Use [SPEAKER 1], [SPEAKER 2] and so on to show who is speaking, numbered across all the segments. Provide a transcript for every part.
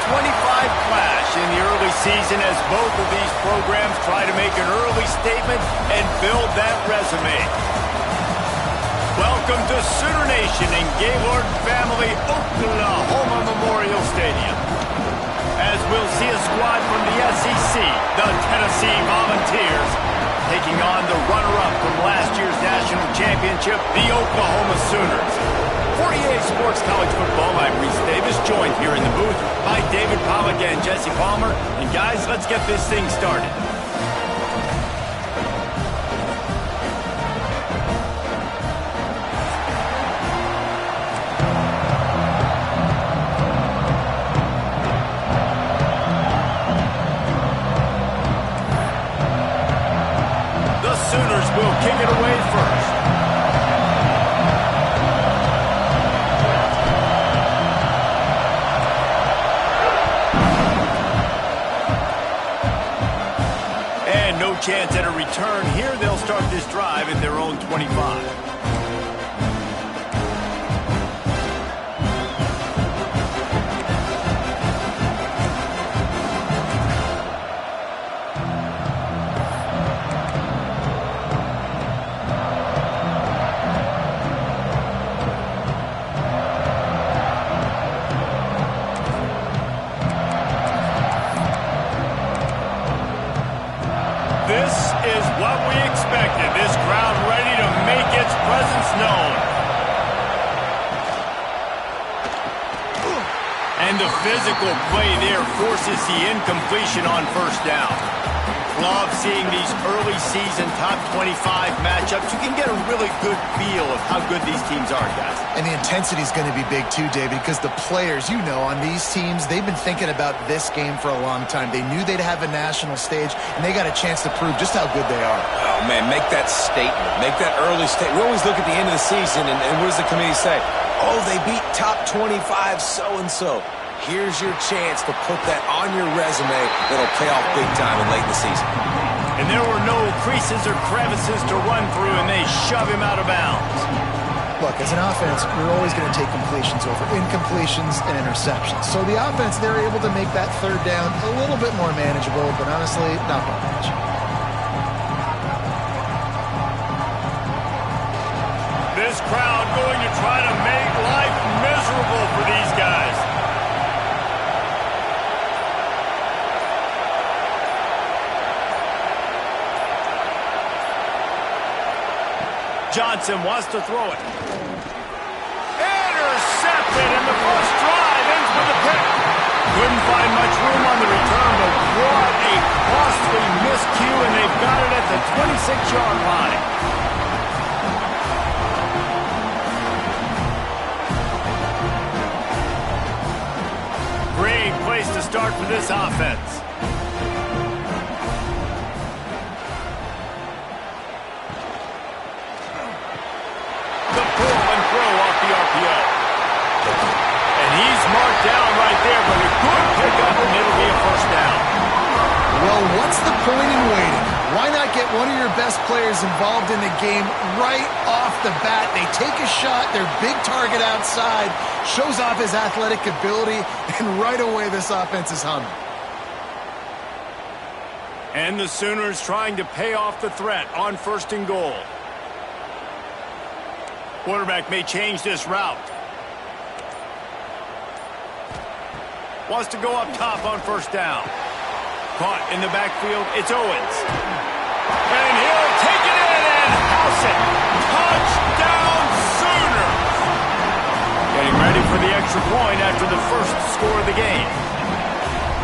[SPEAKER 1] clash in the early season as both of these programs try to make an early statement and build that resume. Welcome to Sooner Nation in Gaylord Family Oklahoma Memorial Stadium. As we'll see a squad from the SEC, the Tennessee Volunteers, taking on the runner-up from last year's national championship, the Oklahoma Sooners. For EA Sports College Football, I'm Reese Davis, joined here in the booth by David Pollack and Jesse Palmer. And guys, let's get this thing started. The Sooners will kick it away first. Chance at a return here. They'll start this drive at their own 25. This is what we expected. This crowd ready to make its presence known. And the physical play there forces the incompletion on first down. Love seeing these early season top 25 matchups. You can get a really good feel of how good these teams are, guys.
[SPEAKER 2] And the intensity is going to be big too, David, because the players, you know, on these teams, they've been thinking about this game for a long time. They knew they'd have a national stage, and they got a chance to prove just how good they are.
[SPEAKER 3] Oh, man, make that statement. Make that early statement. We always look at the end of the season, and what does the committee say? Oh, they beat top 25 so-and-so. Here's your chance to put that on your resume that'll pay off big time and late in the season.
[SPEAKER 1] And there were no creases or crevices to run through, and they shove him out of bounds.
[SPEAKER 2] Look, as an offense, we're always going to take completions over incompletions and interceptions. So the offense, they're able to make that third down a little bit more manageable, but honestly, not by much.
[SPEAKER 1] This crowd going to try to make life miserable for these guys. Johnson wants to throw it. Intercepted, and the first drive ends with a pick. Couldn't find much room on the return, but what a costly miscue, and they've got it at the 26-yard line. Great place to start for this offense. And he's marked down right there, but a good pickup, and it'll be a first down.
[SPEAKER 2] Well, what's the point in waiting? Why not get one of your best players involved in the game right off the bat? They take a shot, their big target outside, shows off his athletic ability, and right away this offense is humming.
[SPEAKER 1] And the Sooners trying to pay off the threat on first and goal. Quarterback may change this route. Wants to go up top on first down. Caught in the backfield, it's Owens. And he'll take it in and house it. Touchdown Sooners! Getting ready for the extra point after the first score of the game.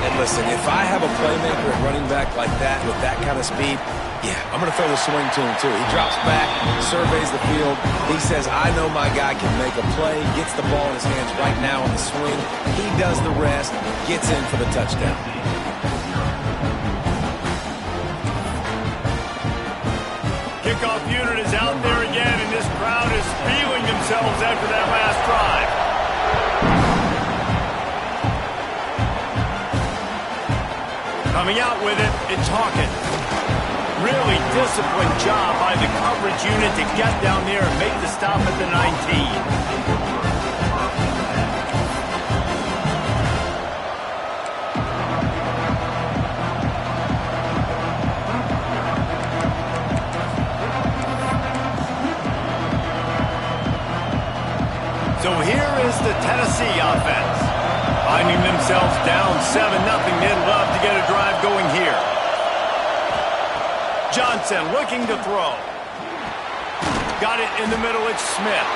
[SPEAKER 3] And listen, if I have a playmaker at running back like that with that kind of speed, yeah, I'm going to throw the swing to him too. He drops back, surveys the field. He says, I know my guy can make a play, gets the ball in his hands right now on the swing. He does the rest, gets in for the touchdown.
[SPEAKER 1] Kickoff unit is out there again, and this crowd is feeling themselves after that last drive. Coming out with it, it's Hawkins. Really disciplined job by the coverage unit to get down there and make the stop at the 19. is the Tennessee offense. Finding themselves down 7-0, they'd love to get a drive going here. Johnson looking to throw. Got it in the middle, it's Smith.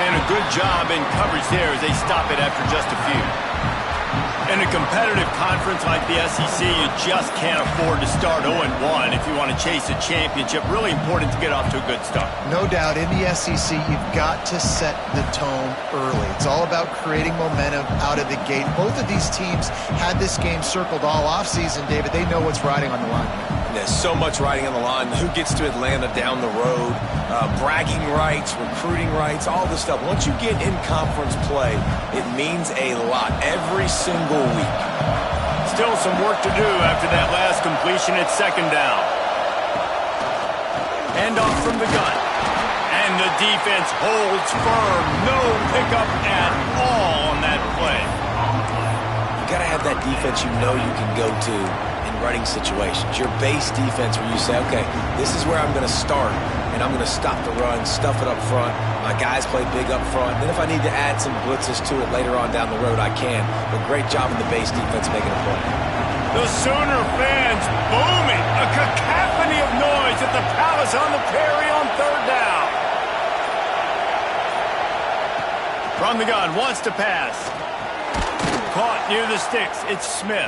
[SPEAKER 1] And a good job in coverage there as they stop it after just a few. In a competitive conference like the SEC, you just can't afford to start 0-1 if you want to chase a championship. Really important to get off to a good start.
[SPEAKER 2] No doubt, in the SEC, you've got to set the tone early. It's all about creating momentum out of the gate. Both of these teams had this game circled all offseason, David. They know what's riding on the line.
[SPEAKER 3] There's so much riding on the line. Who gets to Atlanta down the road, bragging rights, recruiting rights, all this stuff. Once you get in conference play, it means a lot every single week.
[SPEAKER 1] Still some work to do after that last completion at second down. Hand off from the gun. And the defense holds firm. No pickup at all on that play.
[SPEAKER 3] You got to have that defense you know you can go to running situations. Your base defense where you say, okay, this is where I'm going to start, and I'm going to stop the run, stuff it up front. My guys play big up front. Then if I need to add some blitzes to it later on down the road, I can. But great job in the base defense making a play.
[SPEAKER 1] The Sooner fans booming. A cacophony of noise at the Palace on the Prairie on third down. From the gun, wants to pass. Caught near the sticks. It's Smith.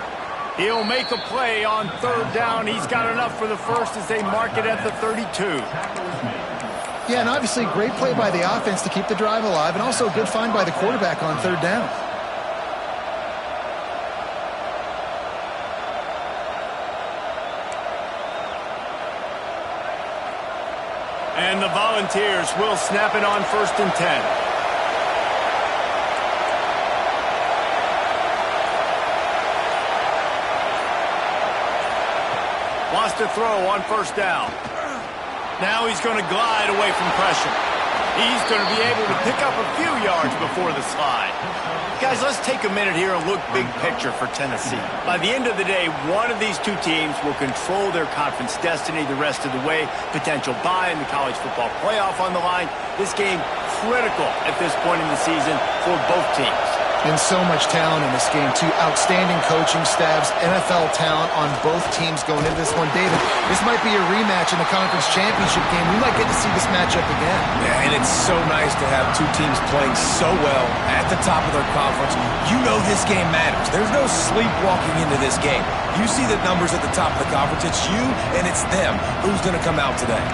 [SPEAKER 1] He'll make a play on third down. He's got enough for the first as they mark it at the 32.
[SPEAKER 2] Yeah, and obviously great play by the offense to keep the drive alive, and also a good find by the quarterback on third down.
[SPEAKER 1] And the Volunteers will snap it on 1st and 10. Wants to throw on 1st down. Now he's going to glide away from pressure. He's going to be able to pick up a few yards before the slide. Guys, let's take a minute here and look big picture for Tennessee. By the end of the day, one of these two teams will control their conference destiny the rest of the way. Potential bye in the college football playoff on the line. This game critical at this point in the season for both teams.
[SPEAKER 2] And so much talent in this game, too. Outstanding coaching staffs, NFL talent on both teams going into this one. David, this might be a rematch in the conference championship game. We might get to see this matchup again.
[SPEAKER 3] Yeah, and it's so nice to have two teams playing so well at the top of their conference. You know this game matters. There's no sleepwalking into this game. You see the numbers at the top of the conference. It's you and it's them. Who's going to come out today?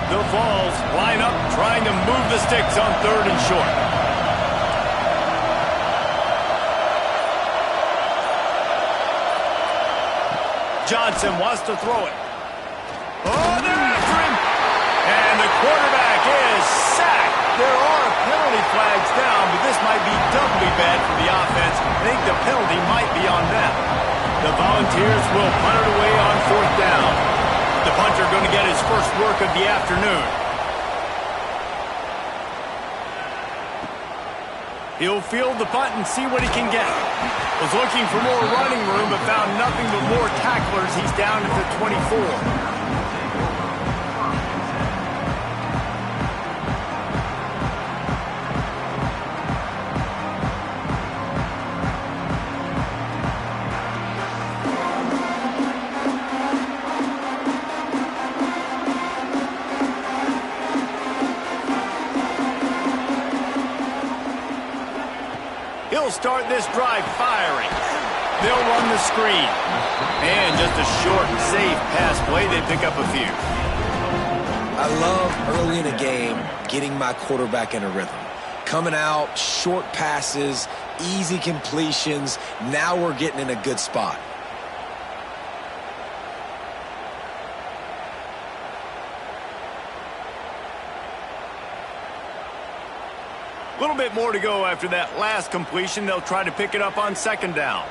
[SPEAKER 1] The Vols line up, trying to move the sticks on 3rd and short. Johnson wants to throw it. Oh, they're after him! And the quarterback is sacked. There are penalty flags down, but this might be doubly bad for the offense. I think the penalty might be on them. The Volunteers will punt it away on 4th down. The punter going to get his first work of the afternoon. He'll field the punt and see what he can get. Was looking for more running room, but found nothing but more tacklers. He's down at the 24. He'll start this drive firing. They'll run the screen. And just a short and safe pass play. They pick up a few.
[SPEAKER 3] I love early in a game getting my quarterback in a rhythm. Coming out, short passes, easy completions. Now we're getting in a good spot.
[SPEAKER 1] A little bit more to go after that last completion. They'll try to pick it up on 2nd down.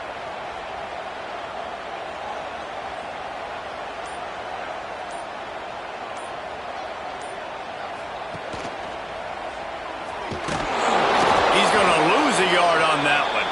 [SPEAKER 1] He's going to lose a yard on that one.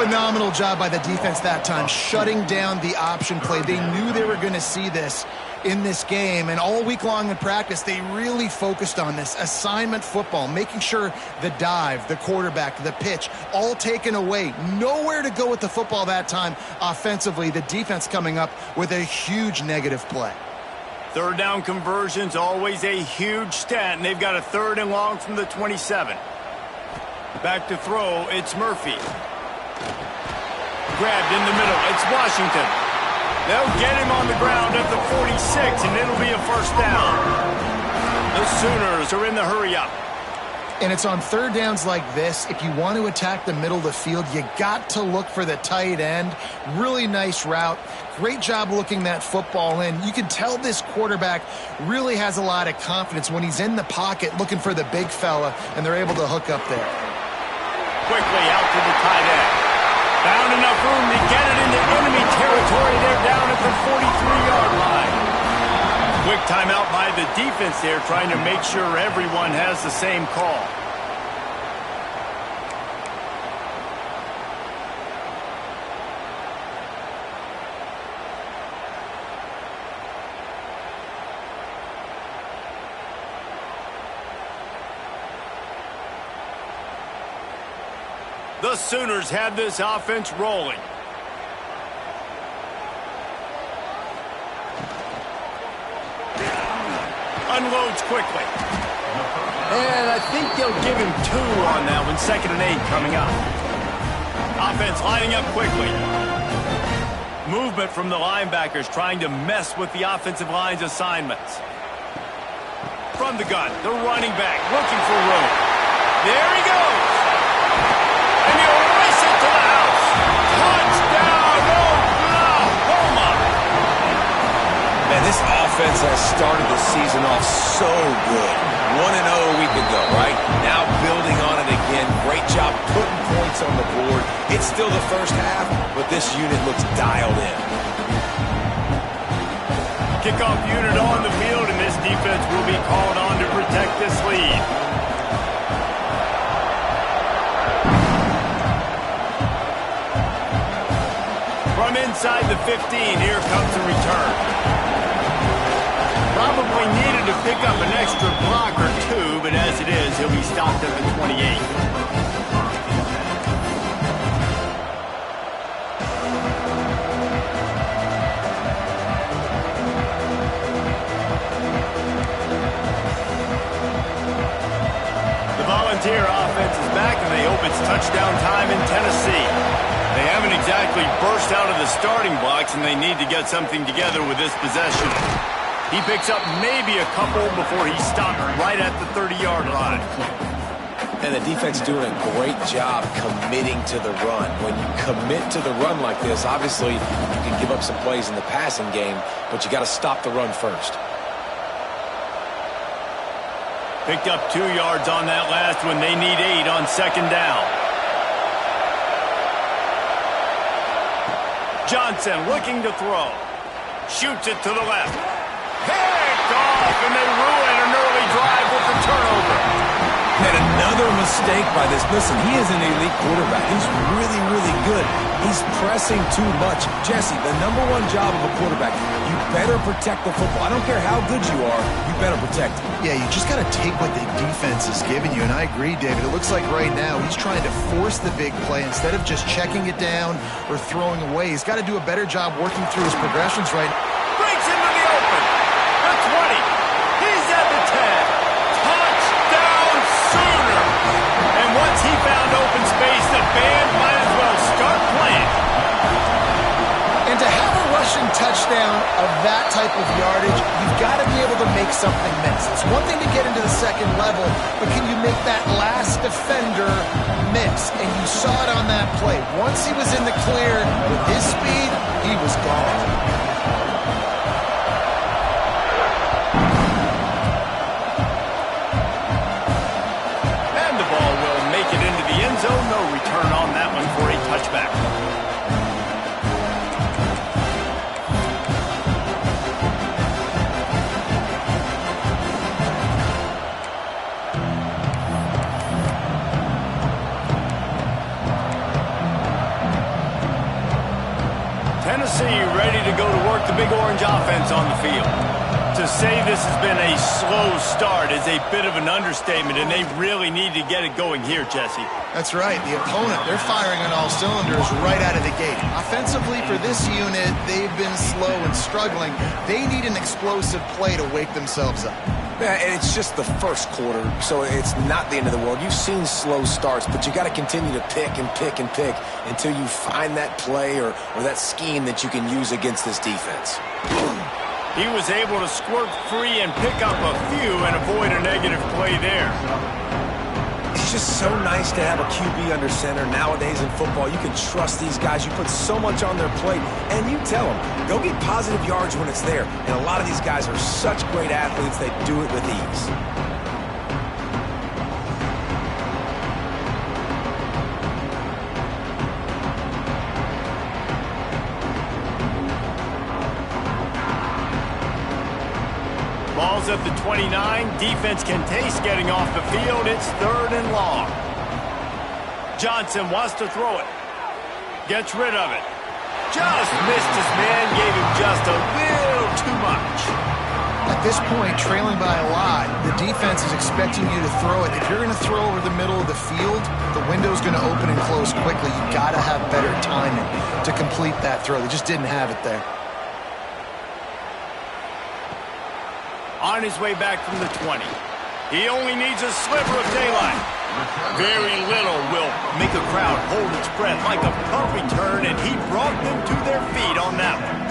[SPEAKER 2] Phenomenal job by the defense that time, shutting down the option play. They knew they were going to see this in this game, and all week long in practice, they really focused on this assignment football, making sure the dive, the quarterback, the pitch, all taken away. Nowhere to go with the football that time offensively. The defense coming up with a huge negative play.
[SPEAKER 1] Third down conversions, always a huge stat, and they've got a 3rd and long from the 27. Back to throw, it's Murphy. Grabbed in the middle, it's Washington. They'll get him on the ground at the 46, and it'll be a 1st down. The Sooners are in the hurry-up.
[SPEAKER 2] And it's on 3rd downs like this. If you want to attack the middle of the field, you got to look for the tight end. Really nice route. Great job looking that football in. You can tell this quarterback really has a lot of confidence when he's in the pocket looking for the big fella, and they're able to hook up there.
[SPEAKER 1] Quickly out to the tight end. Found enough room to get it into enemy territory. They're down at the 43-yard line. Quick timeout by the defense there, trying to make sure everyone has the same call. The Sooners have this offense rolling. Unloads quickly. And I think they'll give him 2 on that one. 2nd and 8 coming up. Offense lining up quickly. Movement from the linebackers trying to mess with the offensive line's assignments. From the gun, the running back looking for room. There he goes. And he'll race it to the house. Touchdown, Oklahoma.
[SPEAKER 3] Man, this offense has started the season off so good. 1-0 a week ago, right? Now building on it again. Great job putting points on the board. It's still the first half, but this unit looks dialed in.
[SPEAKER 1] Kickoff unit on the field, and this defense will be called on to protect this lead. From inside the 15, here comes the return. Probably needed to pick up an extra block or 2, but as it is, he'll be stopped at the 28. The Volunteer offense is back, and they hope it's touchdown time in Tennessee. They haven't exactly burst out of the starting blocks, and they need to get something together with this possession. He picks up maybe a couple before he's stopped right at the 30-yard line.
[SPEAKER 3] And the defense doing a great job committing to the run. When you commit to the run like this, obviously you can give up some plays in the passing game, but you got to stop the run first.
[SPEAKER 1] Picked up 2 yards on that last one. They need 8 on 2nd down. Johnson looking to throw. Shoots it to the left. Picked off, and they ruin an early drive with the turnover.
[SPEAKER 3] And another mistake by this. Listen, he is an elite quarterback. He's really, really good. He's pressing too much. Jesse, the #1 job of a quarterback, you better protect the football. I don't care how good you are, you better protect it.
[SPEAKER 2] Yeah, you just got to take what the defense is giving you, and I agree, David. It looks like right now he's trying to force the big play instead of just checking it down or throwing away. He's got to do a better job working through his progressions right now.
[SPEAKER 1] Breaks into the open. The 20. He's at the 10. Touchdown, Sooner. And once he found open space, the band might as well start playing.
[SPEAKER 2] And to have a rushing touchdown of that type of yardage, you've got to be able to make something miss. It's one thing to get into the second level, but can you make that last defender miss? And you saw it on that play. Once he was in the clear with his speed, he was gone.
[SPEAKER 1] Zone, no return on that one for a touchback. Tennessee ready to go to work the Big Orange offense on the field. To say this has been a slow start is a bit of an understatement, and they really need to get it going here, Jesse.
[SPEAKER 2] That's right. The opponent, they're firing on all cylinders right out of the gate. Offensively, for this unit, they've been slow and struggling. They need an explosive play to wake themselves up.
[SPEAKER 3] Yeah, and it's just the first quarter, so it's not the end of the world. You've seen slow starts, but you got to continue to pick and pick and pick until you find that play or that scheme that you can use against this defense.
[SPEAKER 1] He was able to squirt free and pick up a few and avoid a negative play there.
[SPEAKER 3] It's just so nice to have a QB under center nowadays in football. You can trust these guys. You put so much on their plate, and you tell them, go get positive yards when it's there. And a lot of these guys are such great athletes, they do it with ease.
[SPEAKER 1] Ball's at the 29. Defense can taste getting off the field. It's 3rd and long. Johnson wants to throw it. Gets rid of it. Just missed his man. Gave him just a little too much.
[SPEAKER 2] At this point, trailing by a lot, the defense is expecting you to throw it. If you're going to throw over the middle of the field, the window's going to open and close quickly. You got to have better timing to complete that throw. They just didn't have it there.
[SPEAKER 1] On his way back from the 20. He only needs a sliver of daylight. Very little will make a crowd hold its breath like a punt return, and he brought them to their feet on that one.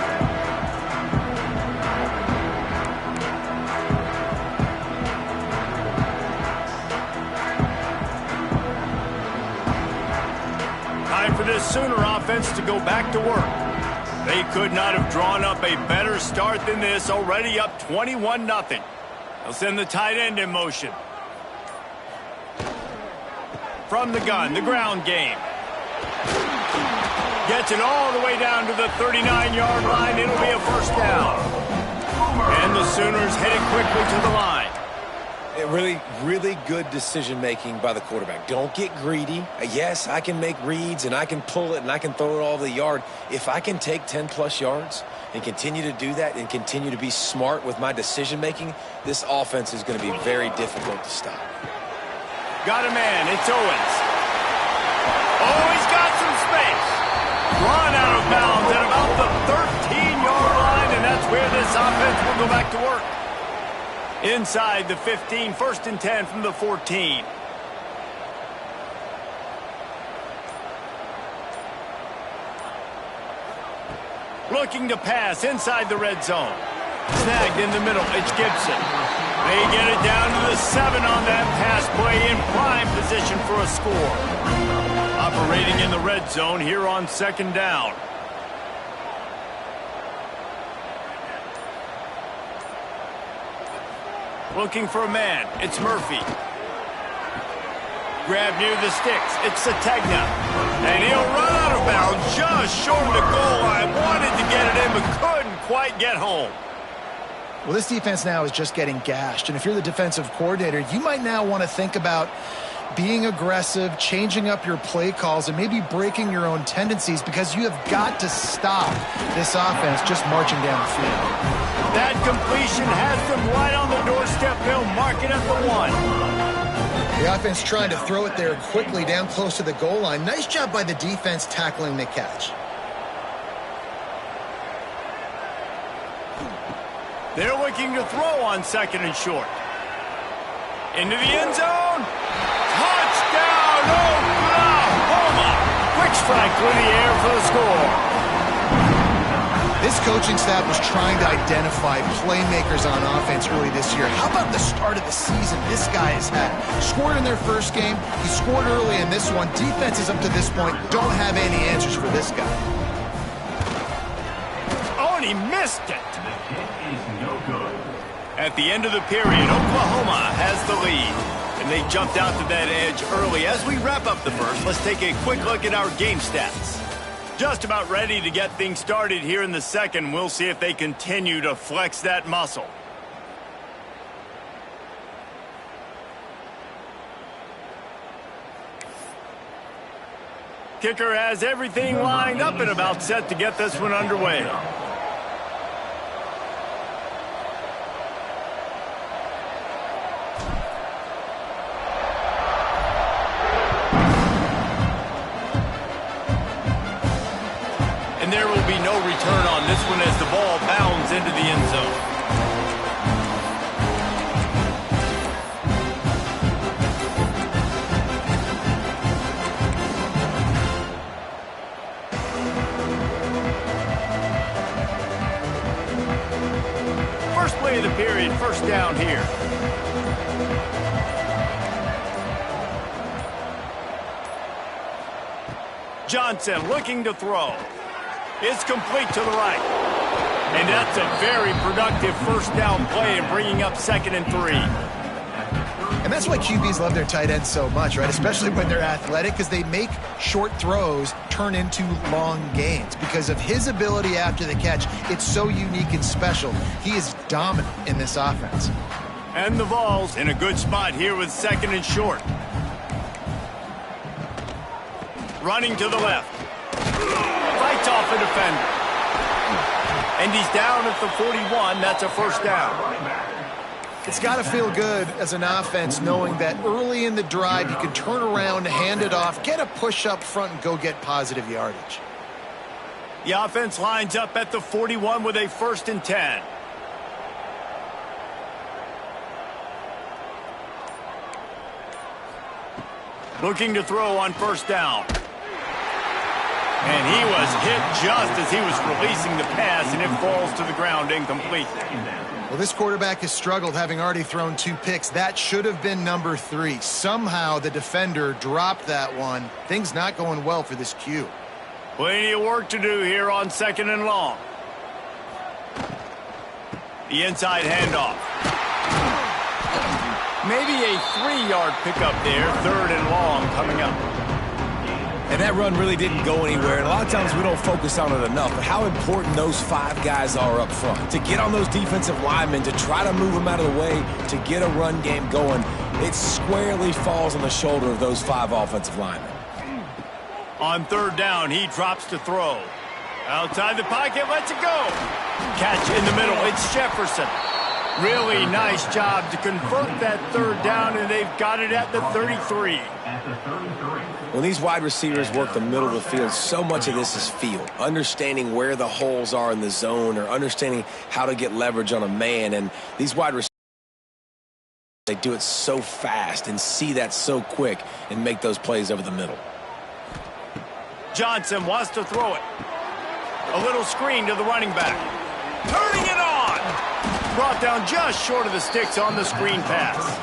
[SPEAKER 1] Time for this Sooner offense to go back to work. They could not have drawn up a better start than this, already up 21-0. They'll send the tight end in motion. From the gun, the ground game. Gets it all the way down to the 39-yard line. It'll be a first down. And the Sooners headed quickly to the line.
[SPEAKER 3] Really good decision-making by the quarterback. Don't get greedy. Yes, I can make reads, and I can pull it, and I can throw it all over the yard. If I can take 10-plus yards and continue to do that and continue to be smart with my decision-making, this offense is going to be very difficult to stop.
[SPEAKER 1] Got a man. It's Owens. Oh, he's got some space. Run out of bounds at about the 13-yard line, and that's where this offense will go back to work. Inside the 15, 1st and 10 from the 14. Looking to pass inside the red zone. Snagged in the middle. It's Gibson. They get it down to the 7 on that pass play, in prime position for a score. Operating in the red zone here on 2nd down. Looking for a man. It's Murphy. Grab near the sticks. It's Sategna. And he'll run out of bounds just short of the goal line. Wanted to get it in, but couldn't quite get home.
[SPEAKER 2] Well, this defense now is just getting gashed. And if you're the defensive coordinator, you might now want to think about being aggressive, changing up your play calls, and maybe breaking your own tendencies, because you have got to stop this offense just marching down the field.
[SPEAKER 1] That completion has them right on the doorstep. They'll mark it at the 1.
[SPEAKER 2] The offense trying to throw it there quickly down close to the goal line. Nice job by the defense tackling the catch.
[SPEAKER 1] They're looking to throw on 2nd and short. Into the end zone. Touchdown, Oklahoma! Quick strike through the air for the score.
[SPEAKER 2] This coaching staff was trying to identify playmakers on offense early this year. How about the start of the season this guy has had? Scored in their first game. He scored early in this one. Defenses up to this point don't have any answers for this guy.
[SPEAKER 1] Oh, and he missed it. At the end of the period, Oklahoma has the lead. And they jumped out to that edge early. As we wrap up the first, let's take a quick look at our game stats. Just about ready to get things started here in the second. We'll see if they continue to flex that muscle. kicker has everything lined up and about set to get this one underway. And there will be no return on this one as the ball bounds into the end zone. First play of the period, first down here. Johnson looking to throw. It's complete to the right. And that's a very productive first down play and bringing up 2nd and 3.
[SPEAKER 2] And that's why QBs love their tight ends so much, right? Especially when they're athletic, because they make short throws turn into long gains. Because of his ability after the catch, it's so unique and special. He is dominant in this offense.
[SPEAKER 1] And the Vols in a good spot here with 2nd and short. Running to the left. Fights off a defender. And he's down at the 41. That's a first down.
[SPEAKER 2] It's got to feel good as an offense knowing that early in the drive you can turn around, hand it off, get a push up front, and go get positive yardage.
[SPEAKER 1] The offense lines up at the 41 with a 1st and 10. Looking to throw on first down. And he was hit just as he was releasing the pass, and it falls to the ground incomplete.
[SPEAKER 2] Well, this quarterback has struggled, having already thrown 2 picks. That should have been number 3. Somehow the defender dropped that one. Things not going well for this Q.
[SPEAKER 1] Plenty of work to do here on 2nd and long. The inside handoff. Maybe a 3-yard pickup there. 3rd and long coming up.
[SPEAKER 3] And that run really didn't go anywhere. And a lot of times we don't focus on it enough, but how important those 5 guys are up front. To get on those defensive linemen, to try to move them out of the way, to get a run game going, it squarely falls on the shoulder of those 5 offensive linemen.
[SPEAKER 1] On 3rd down, he drops to throw. Outside the pocket, lets it go. Catch in the middle, it's Jefferson. Really nice job to convert that 3rd down, and they've got it at the 33.
[SPEAKER 3] When these wide receivers work the middle of the field, so much of this is feel. Understanding where the holes are in the zone or understanding how to get leverage on a man. And these wide receivers, they do it so fast and see that so quick and make those plays over the middle.
[SPEAKER 1] Johnson wants to throw it. A little screen to the running back. Turning it on! Brought down just short of the sticks on the screen pass.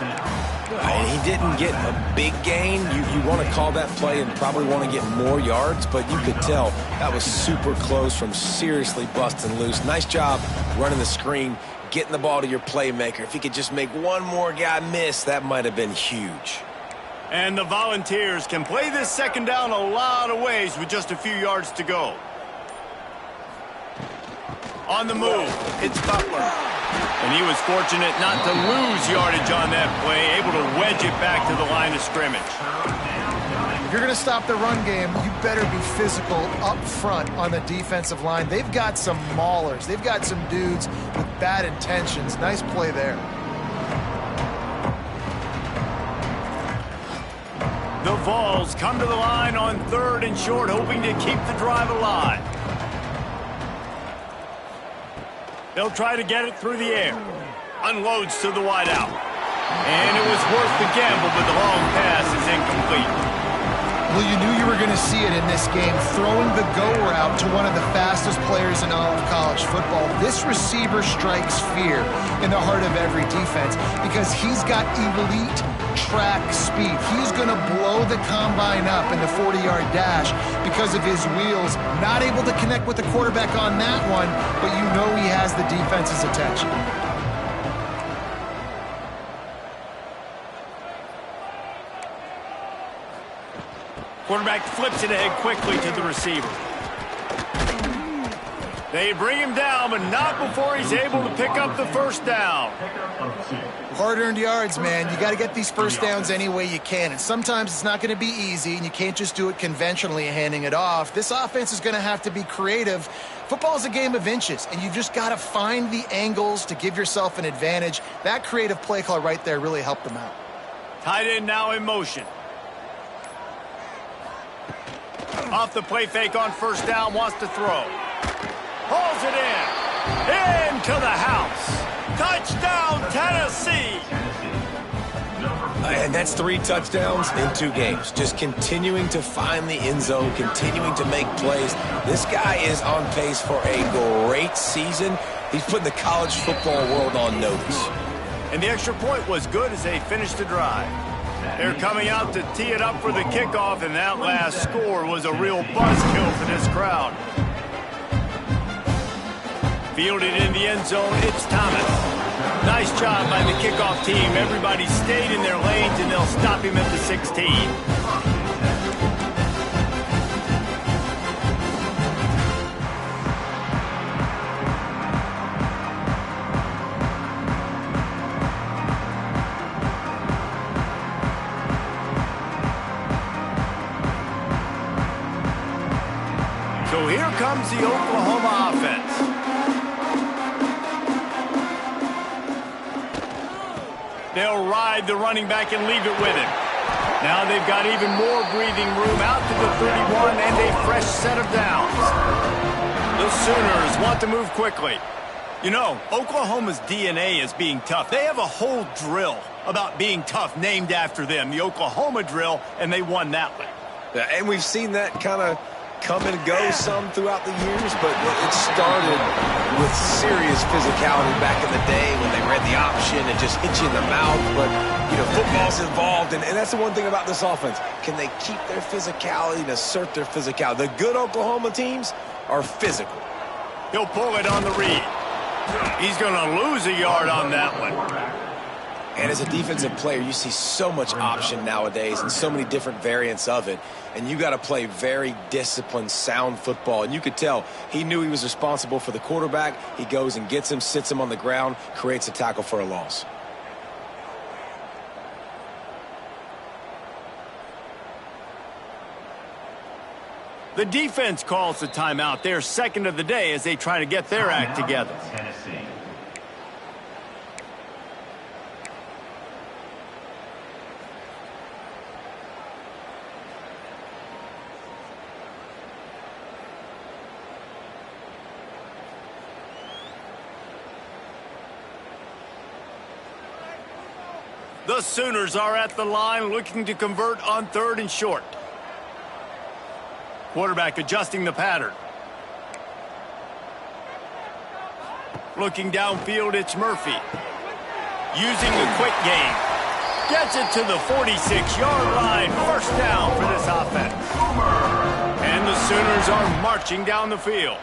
[SPEAKER 3] And he didn't get a big gain. You want to call that play and probably want to get more yards, but you could tell that was super close from seriously busting loose. Nice job running the screen, getting the ball to your playmaker. If he could just make one more guy miss, that might have been huge.
[SPEAKER 1] And the Volunteers can play this 2nd down a lot of ways with just a few yards to go. On the move, it's Butler. And he was fortunate not to lose yardage on that play, able to wedge it back to the line of scrimmage.
[SPEAKER 2] If you're going to stop the run game, you better be physical up front on the defensive line. They've got some maulers. They've got some dudes with bad intentions. Nice play there.
[SPEAKER 1] The Vols come to the line on 3rd and short, hoping to keep the drive alive. They'll try to get it through the air. Unloads to the wideout. And it was worth the gamble, but the long pass is incomplete.
[SPEAKER 2] Well, you knew you were going to see it in this game, throwing the go route to one of the fastest players in all of college football. This receiver strikes fear in the heart of every defense because he's got elite track speed. He's going to blow the combine up in the 40-yard dash because of his wheels. Not able to connect with the quarterback on that one, but you know he has the defense's attention.
[SPEAKER 1] Quarterback flips it ahead quickly to the receiver. They bring him down, but not before he's able to pick up the first down.
[SPEAKER 2] Hard-earned yards, man. You got to get these first downs any way you can, and sometimes it's not going to be easy, and you can't just do it conventionally handing it off. This offense is going to have to be creative. Football is a game of inches, and you've just got to find the angles to give yourself an advantage. That creative play call right there really helped them out.
[SPEAKER 1] Tight end now in motion. Off the play fake on first down, wants to throw. Hauls it in. Into the house. Touchdown, Tennessee.
[SPEAKER 3] And that's 3 touchdowns in 2 games. Just continuing to find the end zone, continuing to make plays. This guy is on pace for a great season. He's putting the college football world on notice.
[SPEAKER 1] And the extra point was good as they finished the drive. They're coming out to tee it up for the kickoff, and that last score was a real buzzkill for this crowd. Fielded in the end zone, it's Thomas. Nice job by the kickoff team. Everybody stayed in their lanes, and they'll stop him at the 16. So here comes the Oklahoma offense. They'll ride the running back and leave it with him. Now they've got even more breathing room out to the 31 and a fresh set of downs. The Sooners want to move quickly. You know, Oklahoma's DNA is being tough. They have a whole drill about being tough named after them, the Oklahoma drill, and they won that one.
[SPEAKER 3] Yeah, and we've seen that kind of come and go some throughout the years, but it started with serious physicality back in the day when they read the option and just hit you in the mouth. But, you know, football's involved, and that's the one thing about this offense. Can they keep their physicality and assert their physicality? The good Oklahoma teams are physical.
[SPEAKER 1] He'll pull it on the read. He's going to lose a yard on that one.
[SPEAKER 3] And as a defensive player, you see so much option nowadays and so many different variants of it. And you got to play very disciplined, sound football. And you could tell he knew he was responsible for the quarterback. He goes and gets him, sits him on the ground, creates a tackle for a loss.
[SPEAKER 1] The defense calls the timeout. They're second of the day as they try to get their act together. The Sooners are at the line looking to convert on 3rd and short. Quarterback adjusting the pattern. Looking downfield, it's Murphy. Using the quick game. Gets it to the 46-yard line. First down for this offense. And the Sooners are marching down the field.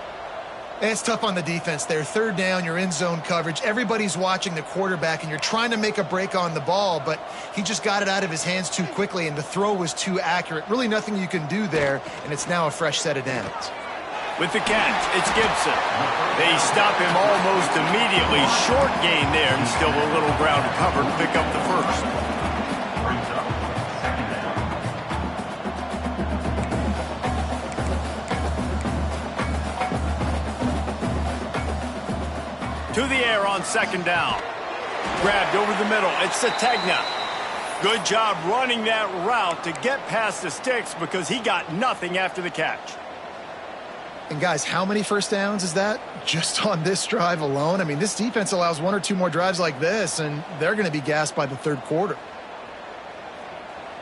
[SPEAKER 2] And it's tough on the defense there. 3rd down, you're in zone coverage. Everybody's watching the quarterback, and you're trying to make a break on the ball, but he just got it out of his hands too quickly, and the throw was too accurate. Really nothing you can do there, and it's now a fresh set of downs.
[SPEAKER 1] With the catch, it's Gibson. They stop him almost immediately. Short gain there, and still a little ground to cover to pick up the first. To the air on 2nd down. Grabbed over the middle. It's Sategna. Good job running that route to get past the sticks because he got nothing after the catch.
[SPEAKER 2] And guys, how many first downs is that just on this drive alone? I mean, this defense allows 1 or 2 more drives like this, and they're going to be gassed by the 3rd quarter.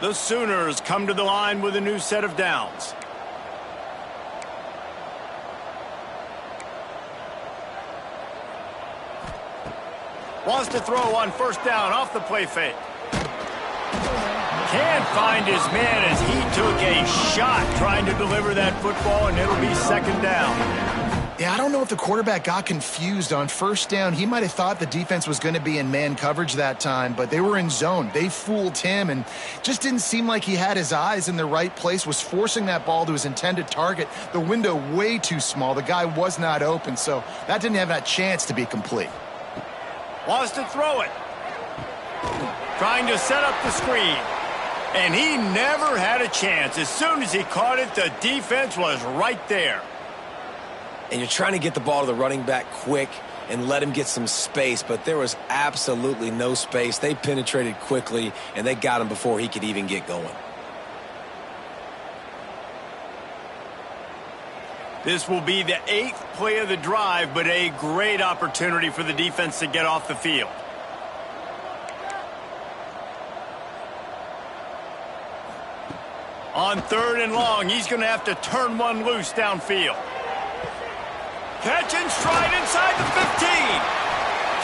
[SPEAKER 1] The Sooners come to the line with a new set of downs. Wants to throw on 1st down off the play fake. Can't find his man as he took a shot trying to deliver that football, and it'll be 2nd down.
[SPEAKER 2] Yeah, I don't know if the quarterback got confused on first down. He might have thought the defense was going to be in man coverage that time, but they were in zone. They fooled him and just didn't seem like he had his eyes in the right place, was forcing that ball to his intended target. The window way too small. The guy was not open, so that didn't have that chance to be complete.
[SPEAKER 1] Wants to throw it. Trying to set up the screen. And he never had a chance. As soon as he caught it, the defense was right there.
[SPEAKER 3] And you're trying to get the ball to the running back quick and let him get some space, but there was absolutely no space. They penetrated quickly, and they got him before he could even get going.
[SPEAKER 1] This will be the 8th play of the drive, but a great opportunity for the defense to get off the field. On 3rd and long, he's going to have to turn one loose downfield. Catch and stride inside the 15.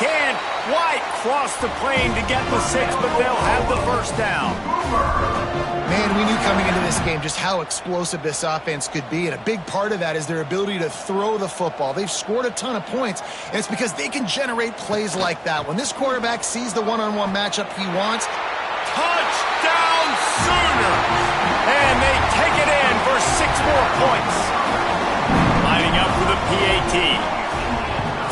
[SPEAKER 1] Can White cross the plane to get the 6, but they'll have the first down.
[SPEAKER 2] Man, we knew coming into this game just how explosive this offense could be, and a big part of that is their ability to throw the football. They've scored a ton of points, and it's because they can generate plays like that. When this quarterback sees the one-on-one matchup he wants,
[SPEAKER 1] touchdown Sooners! And they take it in for 6 more points. Lining up for the PAT.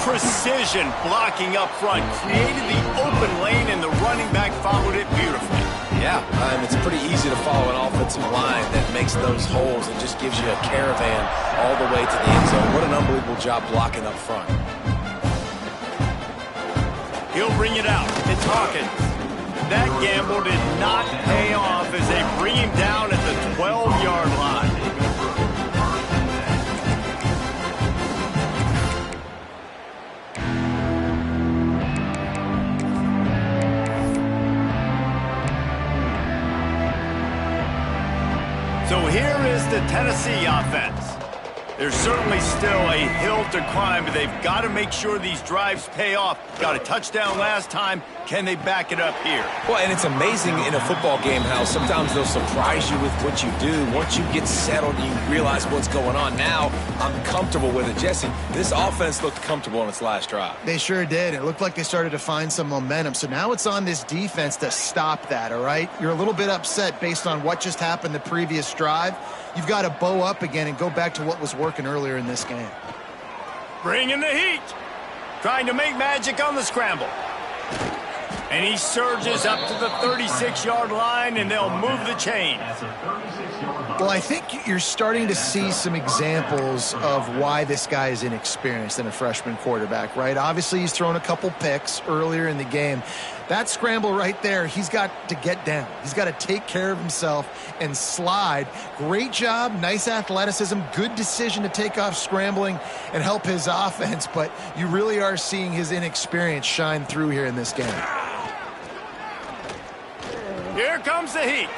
[SPEAKER 1] Precision blocking up front. Created the open lane, and the running back followed it beautifully.
[SPEAKER 3] Yeah, it's pretty easy to follow an offensive line that makes those holes and just gives you a caravan all the way to the end zone. What an unbelievable job blocking up front.
[SPEAKER 1] He'll bring it out. It's Hawkins. That gamble did not pay off as they bring him down at the 12-yard line. So here is the Tennessee offense. There's certainly still a hill to climb, but they've got to make sure these drives pay off. Got a touchdown last time. Can they back it up here?
[SPEAKER 3] Well, and it's amazing in a football game how sometimes they'll surprise you with what you do. Once you get settled and you realize what's going on, now I'm comfortable with it. Jesse, this offense looked comfortable on its last drive.
[SPEAKER 2] they sure did. It looked like they started to find some momentum. So now it's on this defense to stop that, all right? You're a little bit upset based on what just happened the previous drive. You've got to bow up again and go back to what was working earlier in this game.
[SPEAKER 1] Bringing the heat. Trying to make magic on the scramble. And he surges up to the 36-yard line, and they'll move the chain.
[SPEAKER 2] Well, I think you're starting to see some examples of why this guy is inexperienced in a freshman quarterback, right? Obviously, he's thrown a couple picks earlier in the game. That scramble right there, he's got to get down. He's got to take care of himself and slide. Great job, nice athleticism, good decision to take off scrambling and help his offense, but you really are seeing his inexperience shine through here in this game.
[SPEAKER 1] Here comes the heat.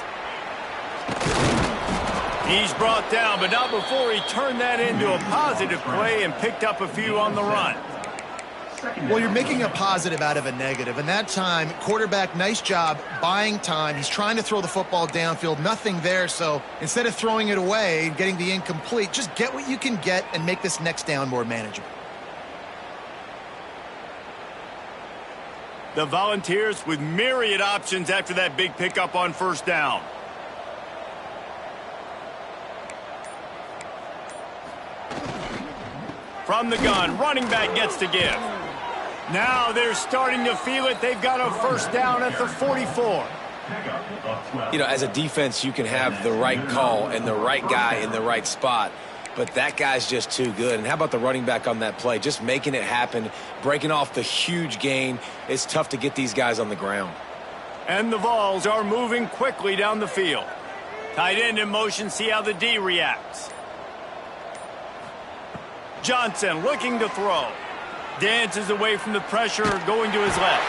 [SPEAKER 1] He's brought down, but not before he turned that into a positive play and picked up a few on the run.
[SPEAKER 2] Well, you're making a positive out of a negative, and that time, quarterback, nice job buying time. He's trying to throw the football downfield, nothing there, so instead of throwing it away and getting the incomplete, just get what you can get and make this next down more manageable.
[SPEAKER 1] The Volunteers with myriad options after that big pickup on first down. From the gun, running back gets to give. Now they're starting to feel it. They've got a first down at the 44.
[SPEAKER 3] You know, as a defense, you can have the right call and the right guy in the right spot, but that guy's just too good. And how about the running back on that play? Just making it happen, breaking off the huge gain. It's tough to get these guys on the ground.
[SPEAKER 1] And the Vols are moving quickly down the field. Tight end in motion, see how the D reacts. Johnson looking to throw. Dances away from the pressure, going to his left.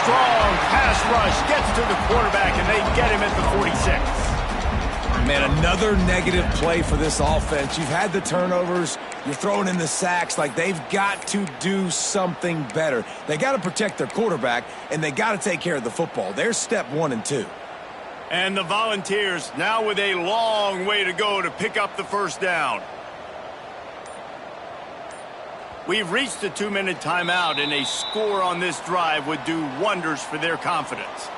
[SPEAKER 1] Strong pass rush, gets to the quarterback, and they get him at the 46.
[SPEAKER 3] Man, another negative play for this offense. You've had the turnovers. You're throwing in the sacks. Like, they've got to do something better. They got to protect their quarterback, and they got to take care of the football. There's step 1 and 2.
[SPEAKER 1] And the Volunteers now with a long way to go to pick up the first down. We've reached the 2-minute timeout, and a score on this drive would do wonders for their confidence.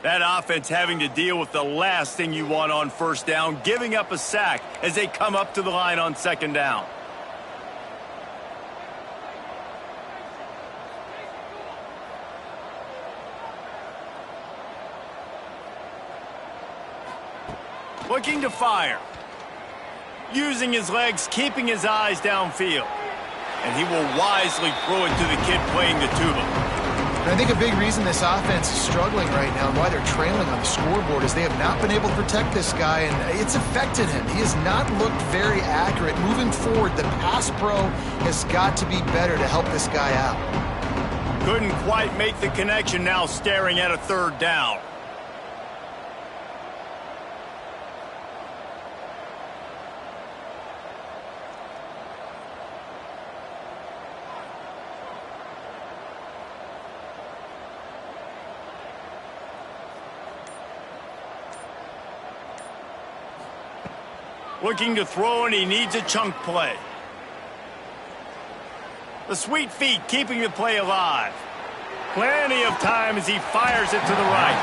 [SPEAKER 1] That offense having to deal with the last thing you want on first down, giving up a sack as they come up to the line on second down. Looking to fire. Using his legs, keeping his eyes downfield. And he will wisely throw it to the kid playing the tuba.
[SPEAKER 2] I think a big reason this offense is struggling right now and why they're trailing on the scoreboard is they have not been able to protect this guy, and it's affected him. He has not looked very accurate. Moving forward, the pass pro has got to be better to help this guy out.
[SPEAKER 1] Couldn't quite make the connection, now staring at a third down. Looking to throw, and he needs a chunk play. The sweet feet keeping the play alive. Plenty of time as he fires it to the right.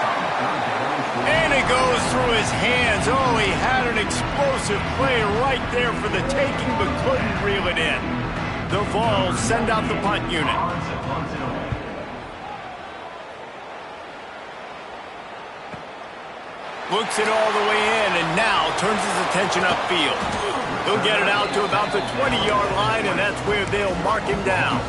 [SPEAKER 1] And it goes through his hands. Oh, he had an explosive play right there for the taking, but couldn't reel it in. The Vols send out the punt unit. Looks it all the way in, and now turns his attention upfield. He'll get it out to about the 20-yard line, and that's where they'll mark him down.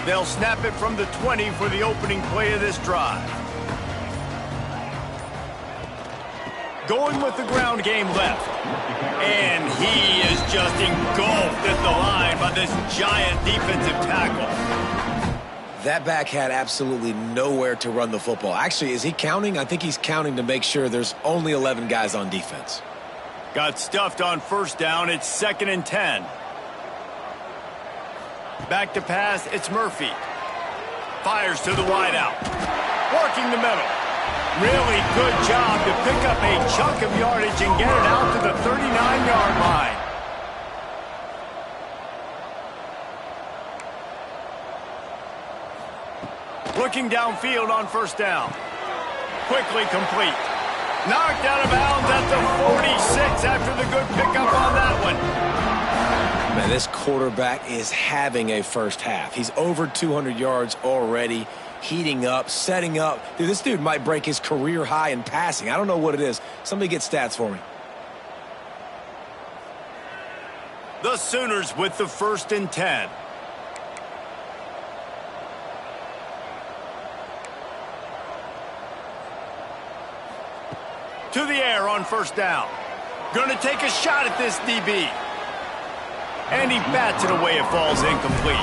[SPEAKER 1] They'll snap it from the 20 for the opening play of this drive. Going with the ground game left. And he is just engulfed at the line by this giant defensive tackle.
[SPEAKER 3] That back had absolutely nowhere to run the football. Actually, is he counting? I think he's counting to make sure there's only 11 guys on defense.
[SPEAKER 1] Got stuffed on first down. It's 2nd and 10. Back to pass, it's Murphy. Fires to the wideout. Working the middle. Really good job to pick up a chunk of yardage and get it out to the 39-yard line. Looking downfield on first down. Quickly complete. Knocked out of bounds at the 46 after the good pickup on that one.
[SPEAKER 3] Man, this quarterback is having a first half. He's over 200 yards already, heating up, setting up. Dude, this dude might break his career high in passing. I don't know what it is. Somebody get stats for me.
[SPEAKER 1] The Sooners with the 1st and 10. To the air on first down. Gonna take a shot at this DB. And he bats it away. It falls incomplete.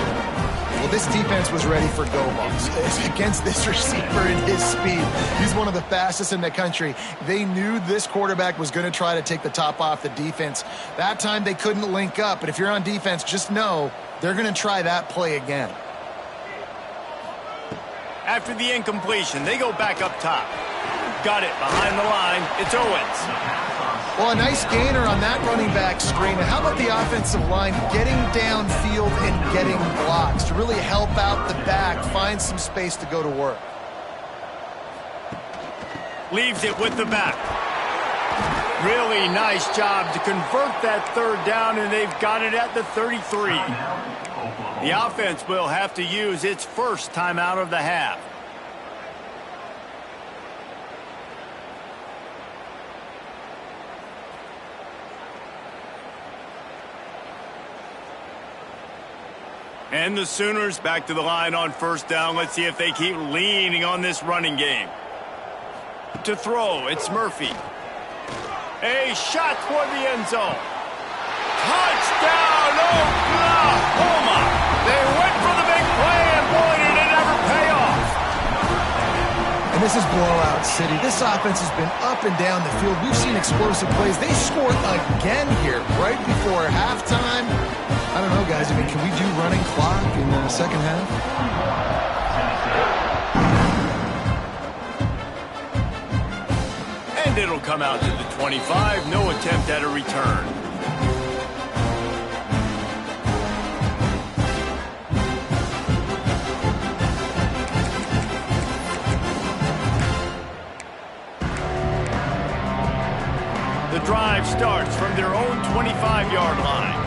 [SPEAKER 2] Well, this defense was ready for go balls against this receiver and his speed. He's one of the fastest in the country. They knew this quarterback was going to try to take the top off the defense. That time they couldn't link up, but if you're on defense, just know they're going to try that play again.
[SPEAKER 1] After the incompletion, they go back up top. Got it behind the line. It's Owens.
[SPEAKER 2] Well, a nice gainer on that running back screen. And how about the offensive line getting downfield and getting blocks to really help out the back, find some space to go to work.
[SPEAKER 1] Leaves it with the back. Really nice job to convert that third down, and they've got it at the 33. The offense will have to use its first timeout of the half. And the Sooners back to the line on first down. Let's see if they keep leaning on this running game. To throw, it's Murphy. A shot toward the end zone. Touchdown, Oklahoma! They went for the big play, and boy, did it ever pay off.
[SPEAKER 2] And this is blowout city. This offense has been up and down the field. We've seen explosive plays. They scored again here right before halftime. I don't know, guys. I mean, can we do running clock in the second half?
[SPEAKER 1] And it'll come out to the 25. No attempt at a return. The drive starts from their own 25-yard line.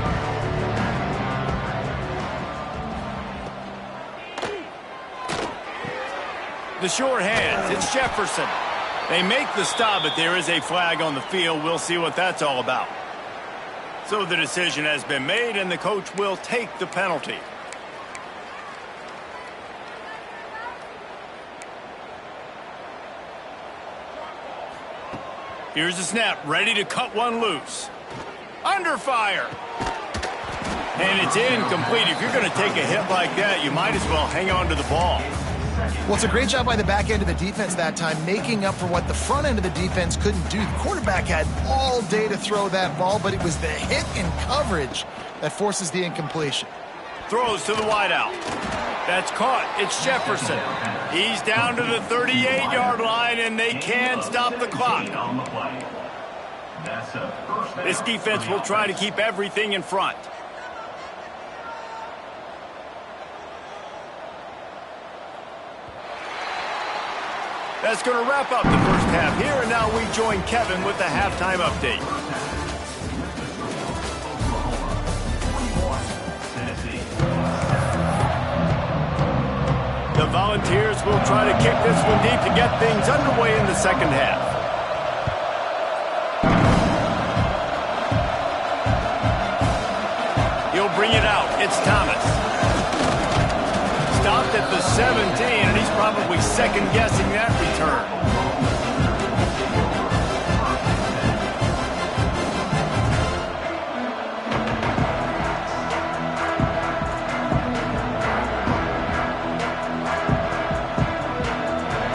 [SPEAKER 1] The short hands, it's Jefferson. They make the stop, but there is a flag on the field. We'll see what that's all about. So the decision has been made, and the coach will take the penalty. Here's the snap, ready to cut one loose. Under fire. And it's incomplete. If you're going to take a hit like that, you might as well hang on to the ball.
[SPEAKER 2] Well, it's a great job by the back end of the defense that time, making up for what the front end of the defense couldn't do. The quarterback had all day to throw that ball, but it was the hit and coverage that forces the incompletion.
[SPEAKER 1] Throws to the wideout. That's caught. It's Jefferson. He's down to the 38-yard line, and they can't stop the clock. This defense will try to keep everything in front. That's going to wrap up the first half here, and now we join Kevin with the halftime update. The Volunteers will try to kick this one deep to get things underway in the second half. He'll bring it out. It's Thomas. Stopped at the 17, and he's probably second-guessing that return.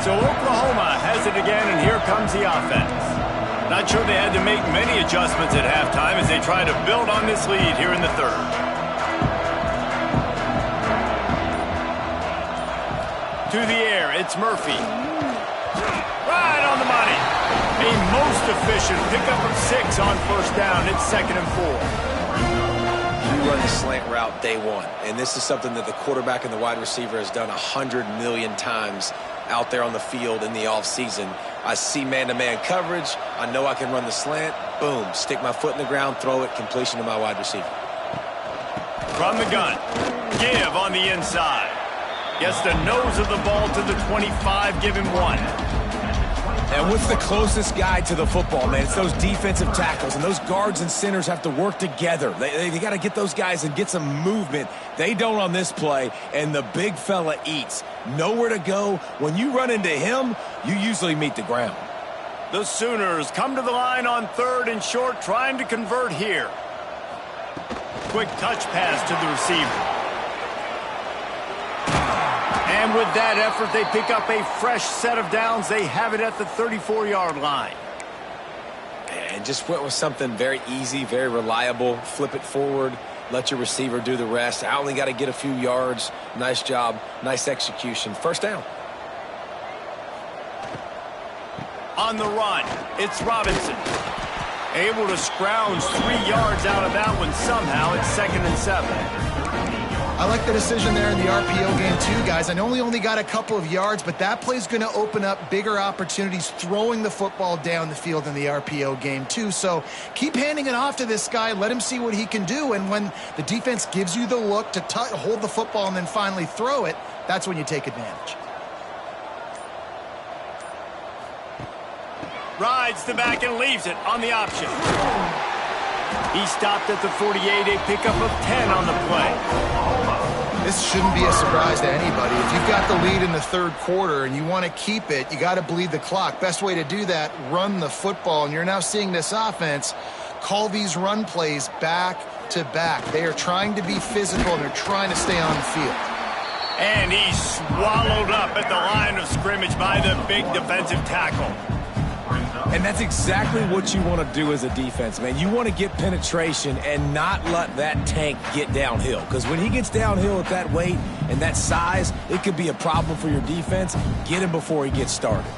[SPEAKER 1] So Oklahoma has it again, and here comes the offense. Not sure they had to make many adjustments at halftime as they try to build on this lead here in the third. To the air, it's Murphy. Right on the money. A most efficient pickup of 6 on first down. It's 2nd and 4.
[SPEAKER 3] You run the slant route day one, and this is something that the quarterback and the wide receiver has done 100 million times out there on the field in the offseason. I see man-to-man coverage. I know I can run the slant. Boom, stick my foot in the ground, throw it, completion to my wide receiver.
[SPEAKER 1] From the gun, give on the inside. Gets the nose of the ball to the 25, give him 1.
[SPEAKER 3] And what's the closest guy to the football, man? It's those defensive tackles, and those guards and centers have to work together. They got to get those guys and get some movement. They don't on this play, and the big fella eats. Nowhere to go. When you run into him, you usually meet the ground.
[SPEAKER 1] The Sooners come to the line on 3rd and short, trying to convert here. Quick touch pass to the receiver. And with that effort, they pick up a fresh set of downs. They have it at the 34-yard line.
[SPEAKER 3] And just went with something very easy, very reliable. Flip it forward. Let your receiver do the rest. I only got to get a few yards. Nice job. Nice execution. First down.
[SPEAKER 1] On the run, it's Robinson. Able to scrounge 3 yards out of that one somehow. It's 2nd and 7.
[SPEAKER 2] I like the decision there in the RPO game too, guys. I know we only got a couple of yards, but that play's going to open up bigger opportunities throwing the football down the field in the RPO game too. So keep handing it off to this guy. Let him see what he can do. And when the defense gives you the look to hold the football and then finally throw it, that's when you take advantage.
[SPEAKER 1] Rides the back and leaves it on the option. He stopped at the 48, a pickup of 10 on the play.
[SPEAKER 2] This shouldn't be a surprise to anybody. If you've got the lead in the third quarter and you want to keep it, you got to bleed the clock. Best way to do that, run the football. And you're now seeing this offense call these run plays back to back. They are trying to be physical, and they're trying to stay on the field.
[SPEAKER 1] And he's swallowed up at the line of scrimmage by the big defensive tackle.
[SPEAKER 3] And that's exactly what you want to do as a defense, man. You want to get penetration and not let that tank get downhill. Because when he gets downhill at that weight and that size, it could be a problem for your defense. Get him before he gets started.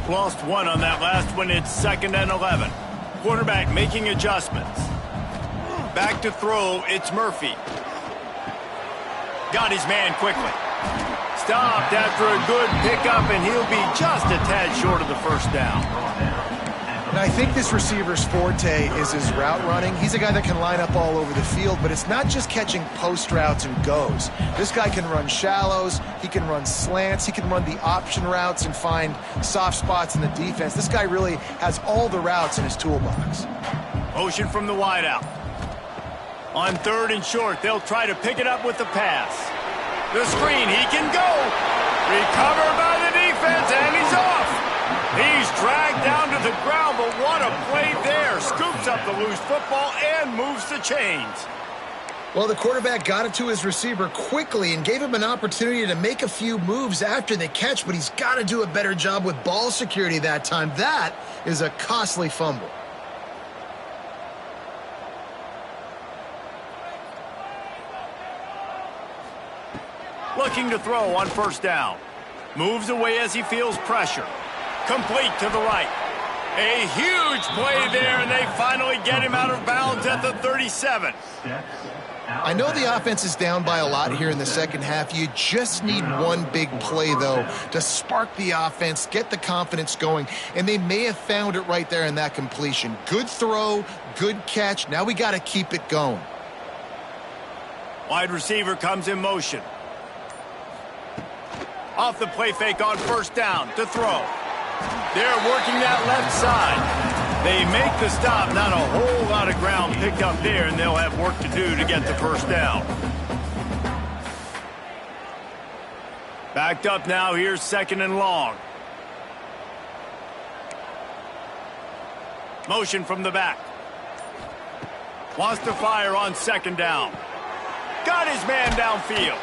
[SPEAKER 1] Lost one on that last one. It's 2nd and 11. Quarterback making adjustments. Back to throw. It's Murphy. Got his man quickly. Stopped after a good pickup, and he'll be just a tad short of the first down.
[SPEAKER 2] And I think this receiver's forte is his route running. He's a guy that can line up all over the field, but it's not just catching post routes and goes. This guy can run shallows, he can run slants, he can run the option routes and find soft spots in the defense. This guy really has all the routes in his toolbox.
[SPEAKER 1] Motion from the wideout. On 3rd and short, they'll try to pick it up with the pass. The screen, he can go. Recovered by the defense, and he's off. He's dragged down to the ground, but what a play there. Scoops up the loose football and moves the chains.
[SPEAKER 2] Well, the quarterback got it to his receiver quickly and gave him an opportunity to make a few moves after the catch, but he's got to do a better job with ball security that time. That is a costly fumble.
[SPEAKER 1] Looking to throw on 1st down. Moves away as he feels pressure. Complete to the right. A huge play there, and they finally get him out of bounds at the 37.
[SPEAKER 2] I know the offense is down by a lot here in the second half. You just need one big play, though, to spark the offense, get the confidence going, and they may have found it right there in that completion. Good throw, good catch. Now we got to keep it going.
[SPEAKER 1] Wide receiver comes in motion. Off the play fake on 1st down to throw. They're working that left side. They make the stop. Not a whole lot of ground picked up there, and they'll have work to do to get the 1st down. Backed up now. Here's 2nd and long. Motion from the back. Wants to fire on 2nd down. Got his man downfield.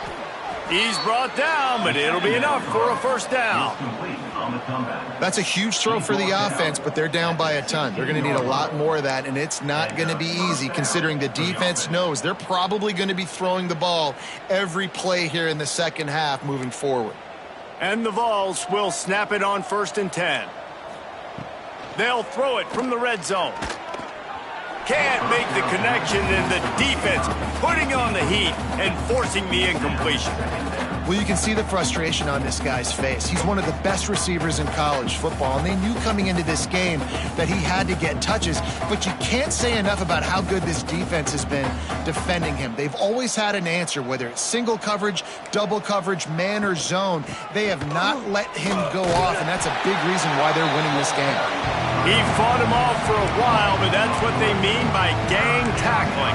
[SPEAKER 1] He's brought down, but it'll be enough for a 1st down.
[SPEAKER 2] That's a huge throw for the offense, but they're down by a ton. They're going to need a lot more of that, and it's not going to be easy considering the defense knows they're probably going to be throwing the ball every play here in the second half moving forward.
[SPEAKER 1] And the Vols will snap it on 1st and 10. They'll throw it from the red zone. Can't make the connection, and the defense putting on the heat and forcing the incompletion.
[SPEAKER 2] Well, you can see the frustration on this guy's face. He's one of the best receivers in college football, and they knew coming into this game that he had to get touches, but you can't say enough about how good this defense has been defending him. They've always had an answer, whether it's single coverage, double coverage, man or zone. They have not let him go off, and that's a big reason why they're winning this game.
[SPEAKER 1] He fought him off for a while, but that's what they mean by gang tackling.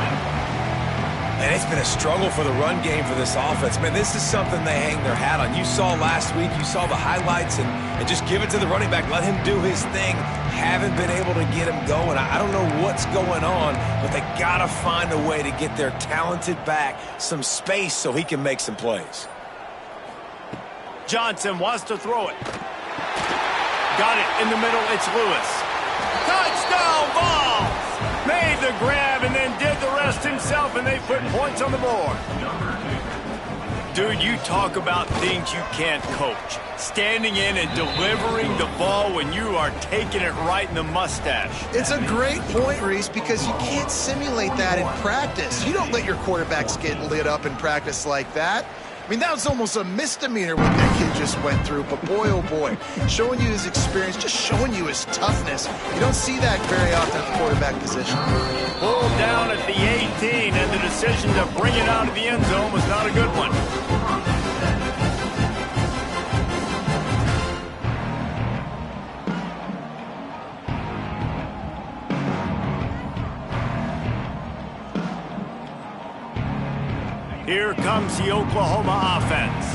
[SPEAKER 3] And it's been a struggle for the run game for this offense. Man, this is something they hang their hat on. You saw last week, you saw the highlights, and just give it to the running back. Let him do his thing. Haven't been able to get him going. I don't know what's going on, but they got to find a way to get their talented back some space so he can make some plays.
[SPEAKER 1] Johnson wants to throw it. Got it in the middle. It's Lewis. Touchdown, Vols! Made the grab and then did the rest himself, and they put points on the board. Dude, you talk about things you can't coach. Standing in and delivering the ball when you are taking it right in the mustache.
[SPEAKER 2] It's a great point, Reese, because you can't simulate that in practice. You don't let your quarterbacks get lit up in practice like that. I mean, that was almost a misdemeanor what that kid just went through, but boy, oh boy, showing you his experience, just showing you his toughness. You don't see that very often at the quarterback position.
[SPEAKER 1] Pulled down at the 18, and the decision to bring it out of the end zone was not a good one. Here comes comes the Oklahoma offense.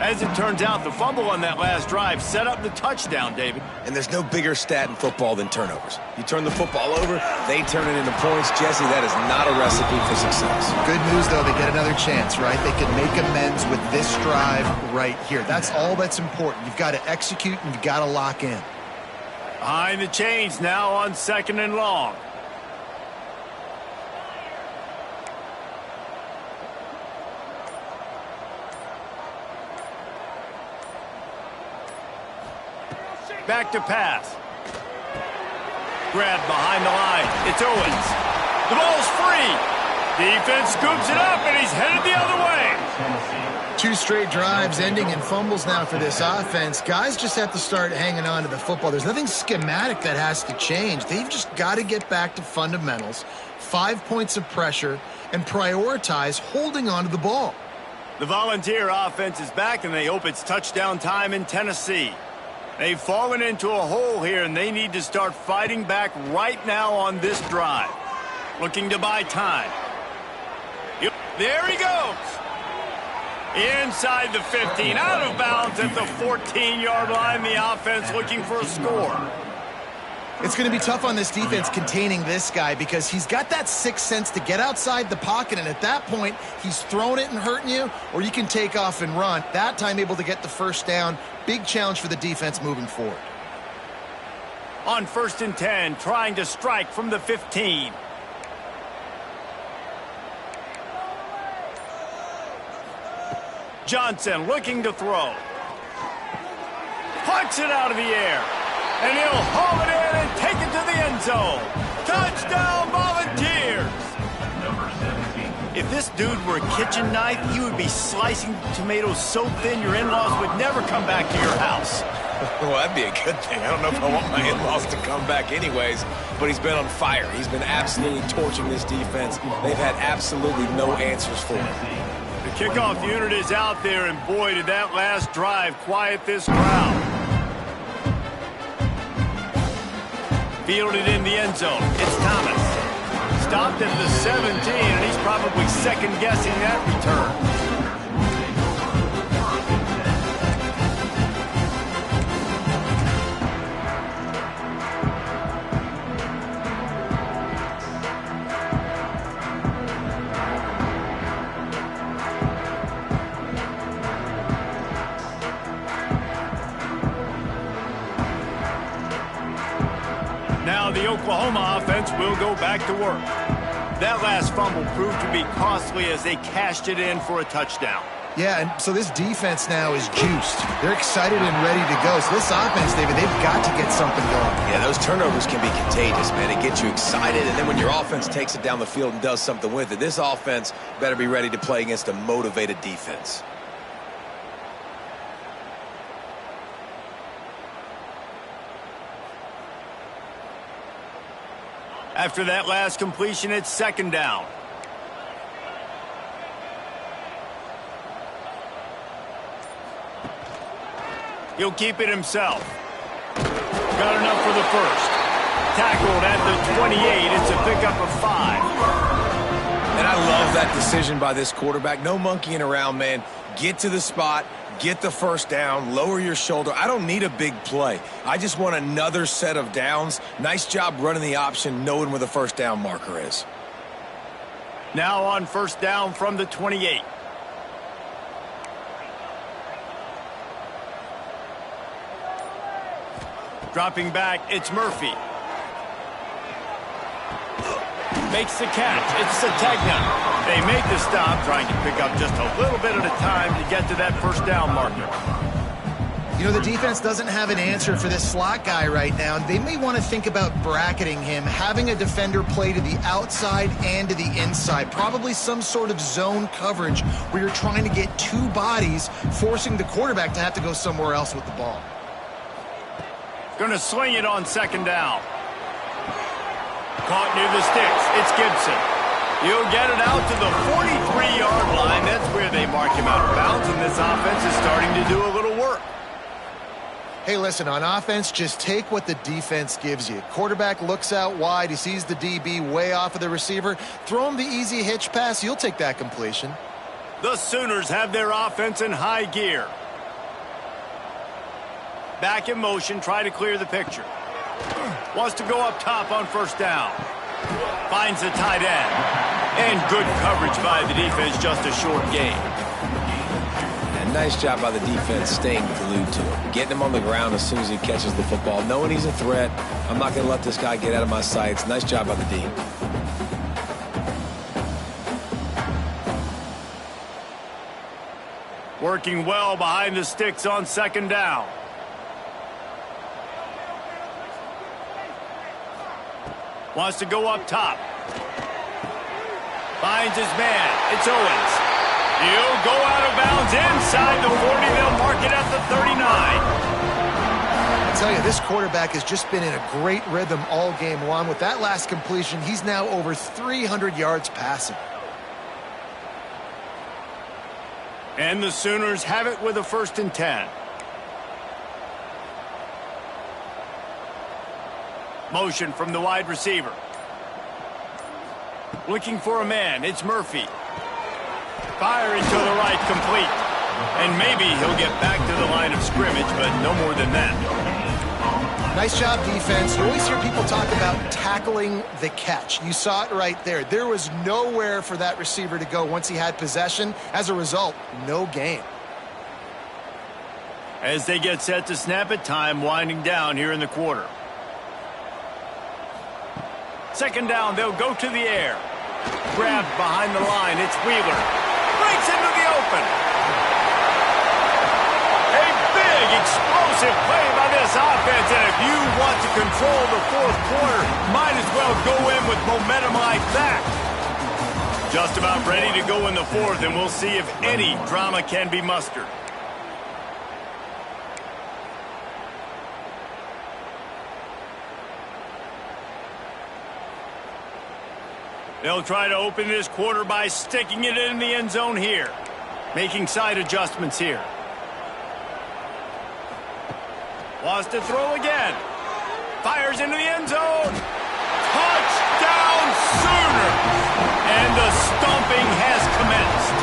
[SPEAKER 1] As it turns out, the fumble on that last drive set up the touchdown, David.
[SPEAKER 3] And there's no bigger stat in football than turnovers. You turn the football over, they turn it into points. Jesse, that is not a recipe for success.
[SPEAKER 2] Good news, though, they get another chance, right? They can make amends with this drive right here. That's all that's important. You've got to execute and you've got to lock in.
[SPEAKER 1] Behind the chains now on 2nd and long. Back to pass. Grabbed behind the line. It's Owens. The ball's free. Defense scoops it up, and he's headed the other way.
[SPEAKER 2] 2 straight drives ending in fumbles now for this offense. Guys just have to start hanging on to the football. There's nothing schematic that has to change. They've just got to get back to fundamentals, 5 points of pressure, and prioritize holding on to the ball.
[SPEAKER 1] The Volunteer offense is back, and they hope it's touchdown time in Tennessee. They've fallen into a hole here, and they need to start fighting back right now on this drive. Looking to buy time. Yep, there he goes. Inside the 15, out of bounds at the 14-yard line. The offense looking for a score.
[SPEAKER 2] It's going to be tough on this defense containing this guy because he's got that sixth sense to get outside the pocket, and at that point, he's throwing it and hurting you, or you can take off and run. That time able to get the first down. Big challenge for the defense moving forward.
[SPEAKER 1] On 1st and 10, trying to strike from the 15. Johnson looking to throw. Pucks it out of the air. And he'll haul it in and take it to the end zone. Touchdown, Volunteers! If this dude were a kitchen knife, he would be slicing tomatoes so thin your in-laws would never come back to your house.
[SPEAKER 3] Well, that'd be a good thing. I don't know if I want my in-laws to come back anyways, but he's been on fire. He's been absolutely torching this defense. They've had absolutely no answers for him.
[SPEAKER 1] The kickoff unit is out there, and boy, did that last drive quiet this crowd. Fielded in the end zone. It's Thomas. Stopped at the 17, and he's probably second-guessing that return. Now the Oklahoma offense will go back to work. That last fumble proved to be costly as they cashed it in for a touchdown.
[SPEAKER 2] Yeah, and so this defense now is juiced. They're excited and ready to go. So this offense, David, they've got to get something going.
[SPEAKER 3] Yeah, those turnovers can be contagious, man. It gets you excited, and then when your offense takes it down the field and does something with it, this offense better be ready to play against a motivated defense.
[SPEAKER 1] After that last completion, it's 2nd down. He'll keep it himself. Got enough for the first. Tackled at the 28. It's a pickup of 5.
[SPEAKER 3] And I love that decision by this quarterback. No monkeying around, man. Get to the spot. Get the first down, lower your shoulder. I don't need a big play. I just want another set of downs. Nice job running the option, knowing where the first down marker is.
[SPEAKER 1] Now on 1st down from the 28. Dropping back, it's Murphy. Makes the catch. It's Sategna. They make the stop, trying to pick up just a little bit at a time to get to that first down marker.
[SPEAKER 2] You know, the defense doesn't have an answer for this slot guy right now. They may want to think about bracketing him, having a defender play to the outside and to the inside. Probably some sort of zone coverage where you're trying to get 2 bodies, forcing the quarterback to have to go somewhere else with the ball.
[SPEAKER 1] Going to sling it on 2nd down. Caught near the sticks. It's Gibson. He'll get it out to the 43-yard line. That's where they mark him out of bounds, and this offense is starting to do a little work.
[SPEAKER 2] Hey, listen, on offense, just take what the defense gives you. Quarterback looks out wide. He sees the DB way off of the receiver. Throw him the easy hitch pass. You'll take that completion.
[SPEAKER 1] The Sooners have their offense in high gear. Back in motion, try to clear the picture. Wants to go up top on first down. Finds the tight end. And good coverage by the defense, just a short gain.
[SPEAKER 3] And nice job by the defense staying glued to him. Getting him on the ground as soon as he catches the football. Knowing he's a threat, I'm not going to let this guy get out of my sights. Nice job by the D.
[SPEAKER 1] Working well behind the sticks on second down. Wants to go up top. Finds his man. It's Owens. He'll go out of bounds inside the 40. They'll mark it at the 39.
[SPEAKER 2] I tell you, this quarterback has just been in a great rhythm all game long. With that last completion, he's now over 300 yards passing.
[SPEAKER 1] And the Sooners have it with a 1st and 10. Motion from the wide receiver. Looking for a man. It's Murphy. Firing to the right, complete. And maybe he'll get back to the line of scrimmage, but no more than that.
[SPEAKER 2] Nice job, defense. You always hear people talk about tackling the catch. You saw it right there. There was nowhere for that receiver to go once he had possession. As a result, no gain.
[SPEAKER 1] As they get set to snap it, time winding down here in the quarter. Second down, they'll go to the air. Grabbed behind the line, it's Wheeler. Breaks into the open. A big, explosive play by this offense, and if you want to control the 4th quarter, might as well go in with momentum like that. Just about ready to go in the 4th, and we'll see if any drama can be mustered. They'll try to open this quarter by sticking it in the end zone here. Making side adjustments here. Wants to throw again. Fires into the end zone. Touchdown Sooners! And the stomping has commenced.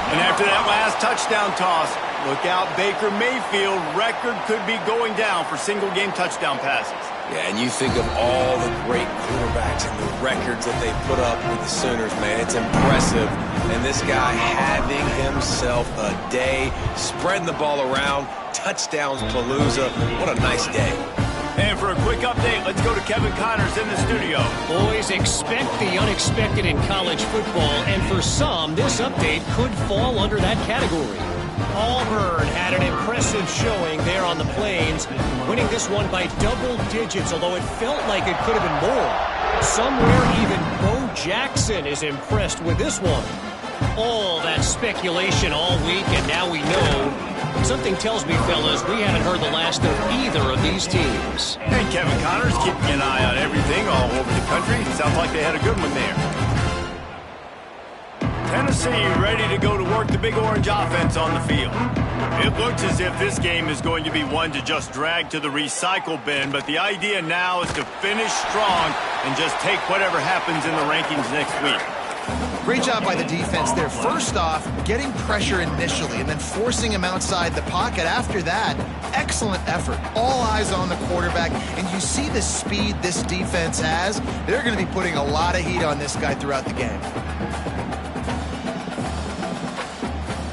[SPEAKER 1] And after that last touchdown toss, look out, Baker Mayfield. Record could be going down for single-game touchdown passes.
[SPEAKER 3] Yeah, and you think of all the great quarterbacks and the records that they put up with the Sooners, man. It's impressive. And this guy having himself a day, spreading the ball around, touchdowns palooza. What a nice day.
[SPEAKER 1] And for a quick update, let's go to Kevin Connors in the studio.
[SPEAKER 4] Boys, expect the unexpected in college football, and for some, this update could fall under that category. Auburn had an impressive showing there on the Plains, winning this one by double digits, although it felt like it could have been more. Somewhere even Bo Jackson is impressed with this one. All that speculation all week, and now we know. Something tells me, fellas, we haven't heard the last of either of these teams.
[SPEAKER 1] And Kevin Connors keeping an eye on everything all over the country. Sounds like they had a good one there. Tennessee ready to go to work the Big Orange offense on the field. It looks as if this game is going to be one to just drag to the recycle bin, but the idea now is to finish strong and just take whatever happens in the rankings next week.
[SPEAKER 2] Great job by the defense there. First off, getting pressure initially and then forcing him outside the pocket. After that, excellent effort. All eyes on the quarterback, and you see the speed this defense has. They're going to be putting a lot of heat on this guy throughout the game.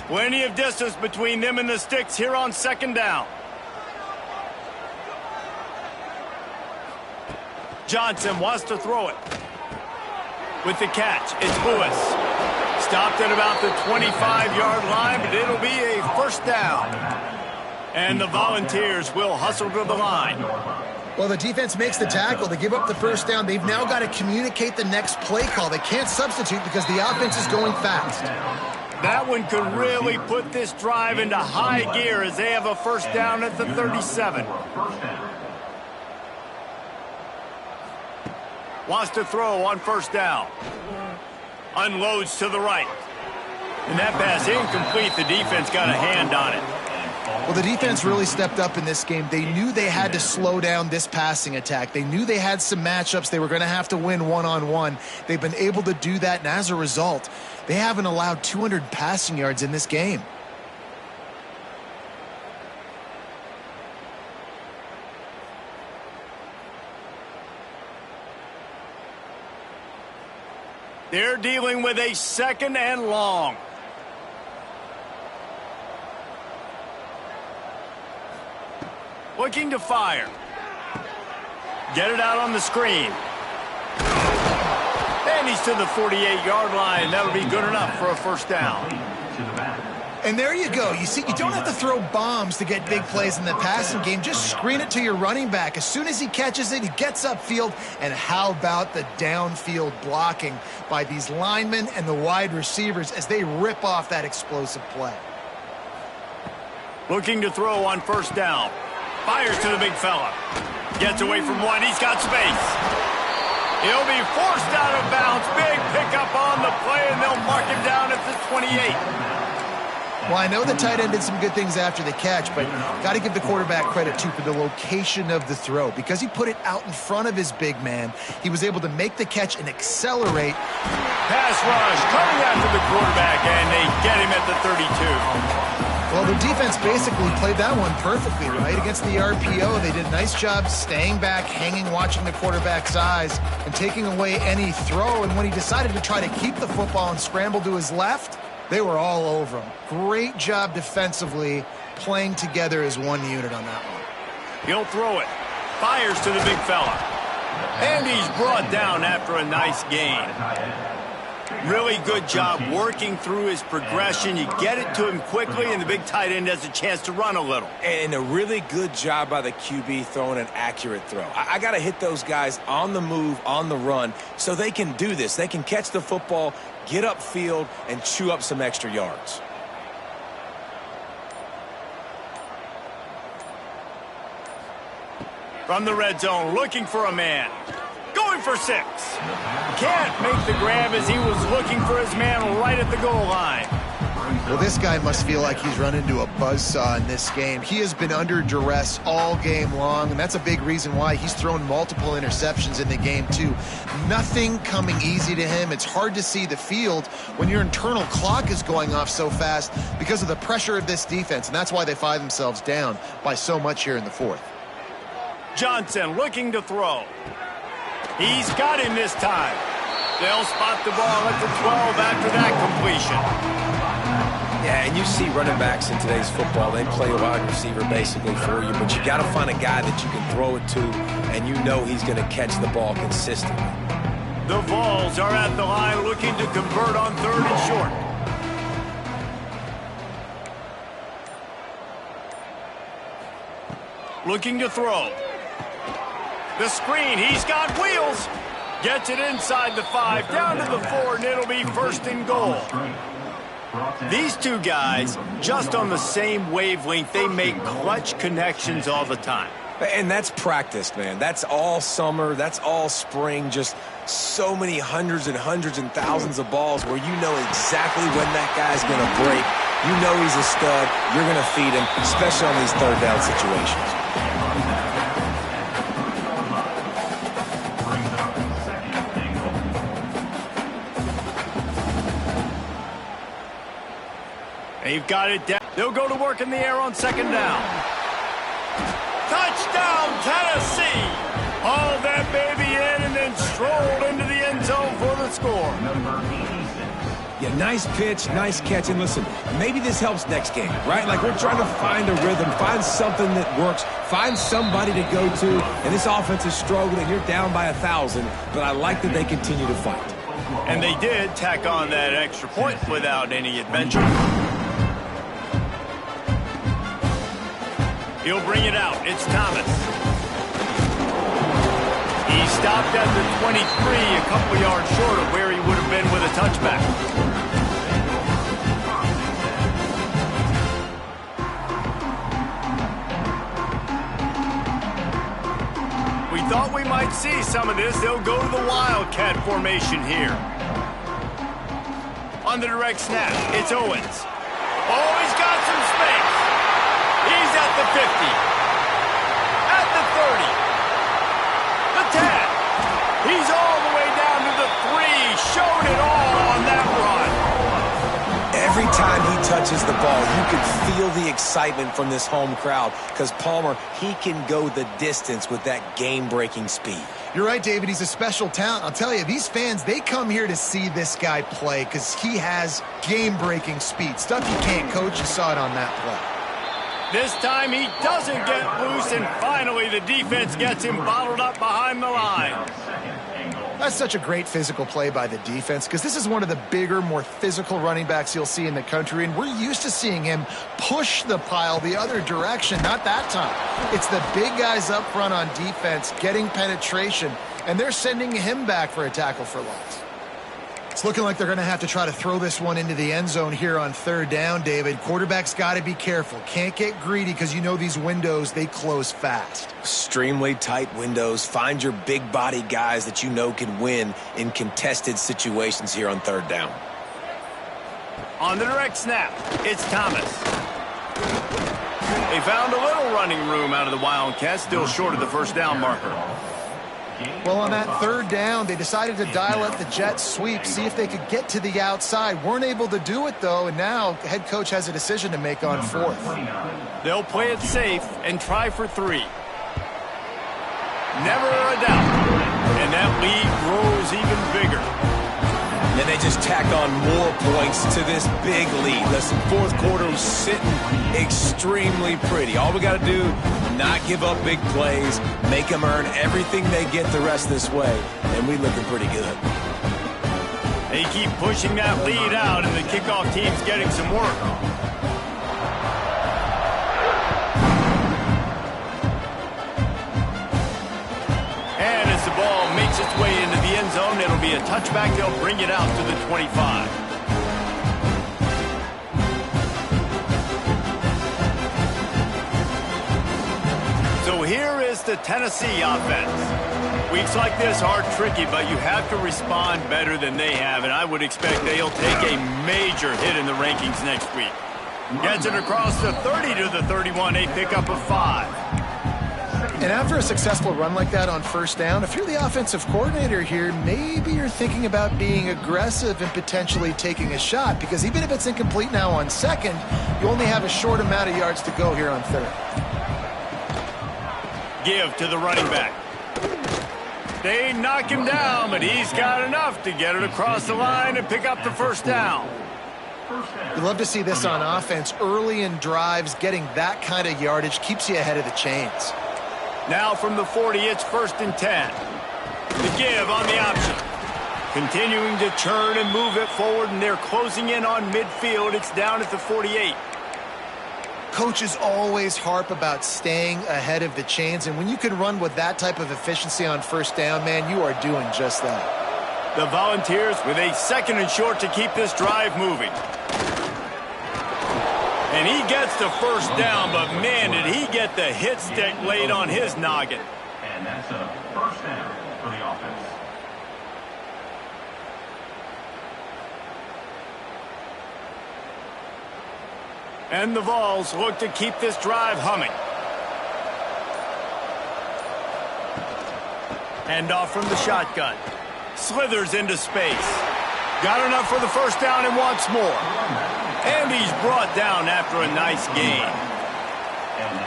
[SPEAKER 1] Plenty of distance between them and the sticks here on second down. Johnson wants to throw it. With the catch, it's Lewis. Stopped at about the 25-yard line, but it'll be a first down. And the Volunteers will hustle to the line.
[SPEAKER 2] Well, the defense makes the tackle. They give up the first down. They've now got to communicate the next play call. They can't substitute because the offense is going fast.
[SPEAKER 1] That one could really put this drive into high gear as they have a first down at the 37. Wants to throw on first down. Unloads to the right. And that pass incomplete. The defense got a hand on it.
[SPEAKER 2] Well, the defense really stepped up in this game. They knew they had to slow down this passing attack. They knew they had some matchups they were going to have to win one-on-one. They've been able to do that, and as a result, they haven't allowed 200 passing yards in this game.
[SPEAKER 1] They're dealing with a 2nd and long. Looking to fire. Get it out on the screen. And he's to the 48-yard line. That'll be good enough for a first down.
[SPEAKER 2] And there you go. You see, you don't have to throw bombs to get big plays in the passing game. Just screen it to your running back. As soon as he catches it, he gets upfield. And how about the downfield blocking by these linemen and the wide receivers as they rip off that explosive play?
[SPEAKER 1] Looking to throw on first down. Fires to the big fella. Gets away from one. He's got space. He'll be forced out of bounds. Big pickup on the play, and they'll mark him down at the 28.
[SPEAKER 2] Well, I know the tight end did some good things after the catch, but got to give the quarterback credit, too, for the location of the throw. Because he put it out in front of his big man, he was able to make the catch and accelerate.
[SPEAKER 1] Pass rush coming after the quarterback, and they get him at the 32.
[SPEAKER 2] Well, the defense basically played that one perfectly, right? Against the RPO, they did a nice job staying back, hanging, watching the quarterback's eyes, and taking away any throw. And when he decided to try to keep the football and scramble to his left, they were all over him. Great job defensively, playing together as one unit on that one.
[SPEAKER 1] He'll throw it. Fires to the big fella. And he's brought down after a nice gain. Really good job working through his progression. You get it to him quickly, and the big tight end has a chance to run a little.
[SPEAKER 3] And a really good job by the QB throwing an accurate throw. I got to hit those guys on the move, on the run, so they can do this. They can catch the football, get upfield, and chew up some extra yards.
[SPEAKER 1] From the red zone, looking for a man. Going for 6. Can't make the grab as he was looking for his man right at the goal line.
[SPEAKER 2] Well, this guy must feel like he's run into a buzzsaw in this game. He has been under duress all game long, and that's a big reason why he's thrown multiple interceptions in the game, too. Nothing coming easy to him. It's hard to see the field when your internal clock is going off so fast because of the pressure of this defense, and that's why they find themselves down by so much here in the 4th.
[SPEAKER 1] Johnson looking to throw. He's got him this time. They'll spot the ball at the 12 after that completion.
[SPEAKER 3] Yeah, and you see running backs in today's football, they play a wide receiver basically for you, but you got to find a guy that you can throw it to, and you know he's going to catch the ball consistently.
[SPEAKER 1] The Vols are at the line looking to convert on 3rd and short. Looking to throw. The screen, he's got wheels. Gets it inside the 5, down to the 4, and it'll be 1st and goal. These two guys, just on the same wavelength, they make clutch connections all the time.
[SPEAKER 3] And that's practice, man. That's all summer. That's all spring. Just so many hundreds and thousands of balls where you know exactly when that guy's going to break. You know he's a stud. You're going to feed him, especially on these 3rd down situations.
[SPEAKER 1] They've got it down. They'll go to work in the air on 2nd down. Touchdown, Tennessee! Hauled that baby in and then strolled into the end zone for the score.
[SPEAKER 3] Yeah, nice pitch, nice catch. And listen, maybe this helps next game, right? Like we're trying to find a rhythm, find something that works, find somebody to go to. And this offense is struggling. You're down by 1,000, but I like that they continue to fight.
[SPEAKER 1] And they did tack on that extra point without any adventure. He'll bring it out. It's Thomas. He stopped at the 23, a couple yards short of where he would have been with a touchback. We thought we might see some of this. They'll go to the Wildcat formation here. On the direct snap, it's Owens. Oh, he's got some space. 50. At the 30. The 10. He's all the way down to the 3. Showing it all on that run.
[SPEAKER 3] Every time he touches the ball, you can feel the excitement from this home crowd because Palmer, he can go the distance with that game-breaking speed.
[SPEAKER 2] You're right, David. He's a special talent. I'll tell you, these fans, they come here to see this guy play because he has game-breaking speed. Stuff you can't coach. You saw it on that play.
[SPEAKER 1] This time he doesn't get loose, and finally the defense gets him bottled up behind the line.
[SPEAKER 2] That's such a great physical play by the defense because this is one of the bigger, more physical running backs you'll see in the country, and we're used to seeing him push the pile the other direction. Not that time. It's the big guys up front on defense getting penetration, and they're sending him back for a tackle for loss. It's looking like they're going to have to try to throw this one into the end zone here on third down, David. Quarterback's got to be careful. Can't get greedy because you know these windows, they close fast.
[SPEAKER 3] Extremely tight windows. Find your big body guys that you know can win in contested situations here on third down.
[SPEAKER 1] On the direct snap, it's Thomas. They found a little running room out of the Wildcats, still short of the first down marker.
[SPEAKER 2] Well, on that third down, they decided to dial up the jet sweep, see if they could get to the outside. Weren't able to do it, though, and now the head coach has a decision to make on fourth.
[SPEAKER 1] They'll play it safe and try for 3. Never a doubt. And that lead grows even bigger.
[SPEAKER 3] And they just tack on more points to this big lead. Listen, fourth quarter was sitting extremely pretty. All we got to do, not give up big plays, make them earn everything they get the rest this way, and we looking pretty good.
[SPEAKER 1] They keep pushing that lead out, and the kickoff team's getting some work. And as the ball makes its way into the end zone, it'll be a touchback. They'll bring it out to the 25. So here is the Tennessee offense. Weeks like this are tricky, but you have to respond better than they have, and I would expect they'll take a major hit in the rankings next week. Gets it across the 30 to the 31, a pickup of 5.
[SPEAKER 2] And after a successful run like that on first down, if you're the offensive coordinator here, maybe you're thinking about being aggressive and potentially taking a shot, because even if it's incomplete now on second, you only have a short amount of yards to go here on third.
[SPEAKER 1] Give to the running back. They knock him down, but he's got enough to get it across the line and pick up the first down.
[SPEAKER 2] You love to see this on offense. Early in drives, getting that kind of yardage keeps you ahead of the chains.
[SPEAKER 1] Now from the 40, it's 1st and 10. The give on the option. Continuing to turn and move it forward, and they're closing in on midfield. It's down at the 48.
[SPEAKER 2] Coaches always harp about staying ahead of the chains, and when you can run with that type of efficiency on first down, man, you are doing just that.
[SPEAKER 1] The Volunteers with a 2nd and short to keep this drive moving. And he gets the first down, but man, did he get the hit stick laid on his noggin.
[SPEAKER 5] And that's a first down for the offense.
[SPEAKER 1] And the Vols look to keep this drive humming. Hand off from the shotgun. Slithers into space. Got enough for the first down and wants more. And he's brought down after a nice gain.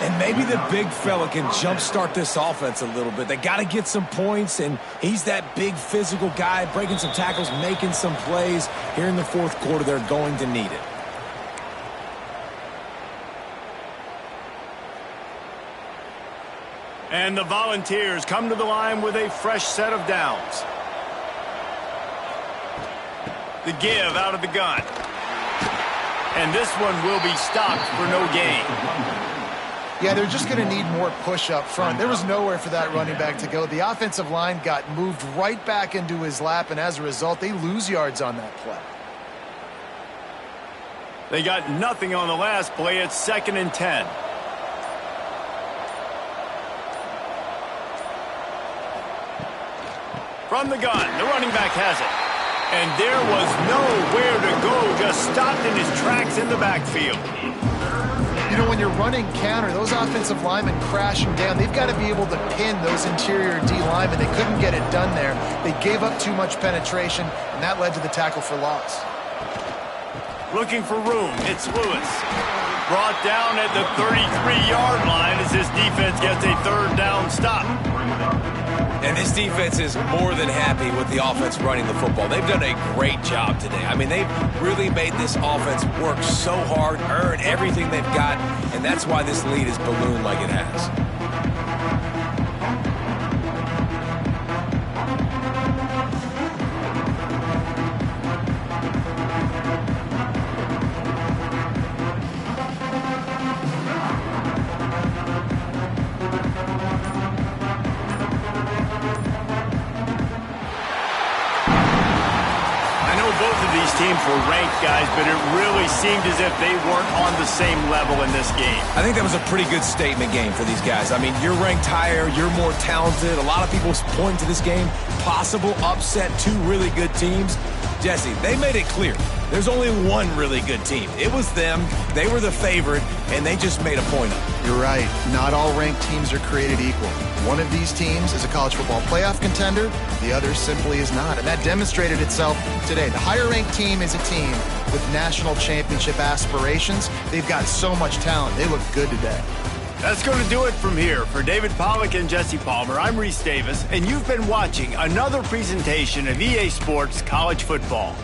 [SPEAKER 3] And maybe the big fella can jumpstart this offense a little bit. They got to get some points, and he's that big physical guy, breaking some tackles, making some plays. Here in the fourth quarter, they're going to need it.
[SPEAKER 1] And the Volunteers come to the line with a fresh set of downs. The give out of the gun. And this one will be stopped for no gain.
[SPEAKER 2] Yeah, they're just going to need more push up front. There was nowhere for that running back to go. The offensive line got moved right back into his lap, and as a result, they lose yards on that play.
[SPEAKER 1] They got nothing on the last play. It's 2nd and 10. From the gun, the running back has it. And there was nowhere to go, just stopped in his tracks in the backfield.
[SPEAKER 2] You know, when you're running counter, those offensive linemen crashing down, they've got to be able to pin those interior D linemen. They couldn't get it done there. They gave up too much penetration, and that led to the tackle for loss.
[SPEAKER 1] Looking for room, it's Lewis. Brought down at the 33-yard line as this defense gets a third down stop.
[SPEAKER 3] And this defense is more than happy with the offense running the football. They've done a great job today. I mean, they've really made this offense work so hard, earn everything they've got, and that's why this lead is ballooned like it has.
[SPEAKER 1] Teams were ranked, guys, but it really seemed as if they weren't on the same level in this game.
[SPEAKER 3] I think that was a pretty good statement game for these guys. I mean, you're ranked higher, you're more talented. A lot of people point to this game, possible upset, two really good teams. Jesse, they made it clear. There's only one really good team. It was them. They were the favorite, and they just made a point of it.
[SPEAKER 2] You're right. Not all ranked teams are created equal. One of these teams is a college football playoff contender. The other simply is not, and that demonstrated itself today. The higher-ranked team is a team with national championship aspirations. They've got so much talent. They look good today.
[SPEAKER 1] That's going to do it from here. For David Pollack and Jesse Palmer, I'm Reese Davis, and you've been watching another presentation of EA Sports College Football.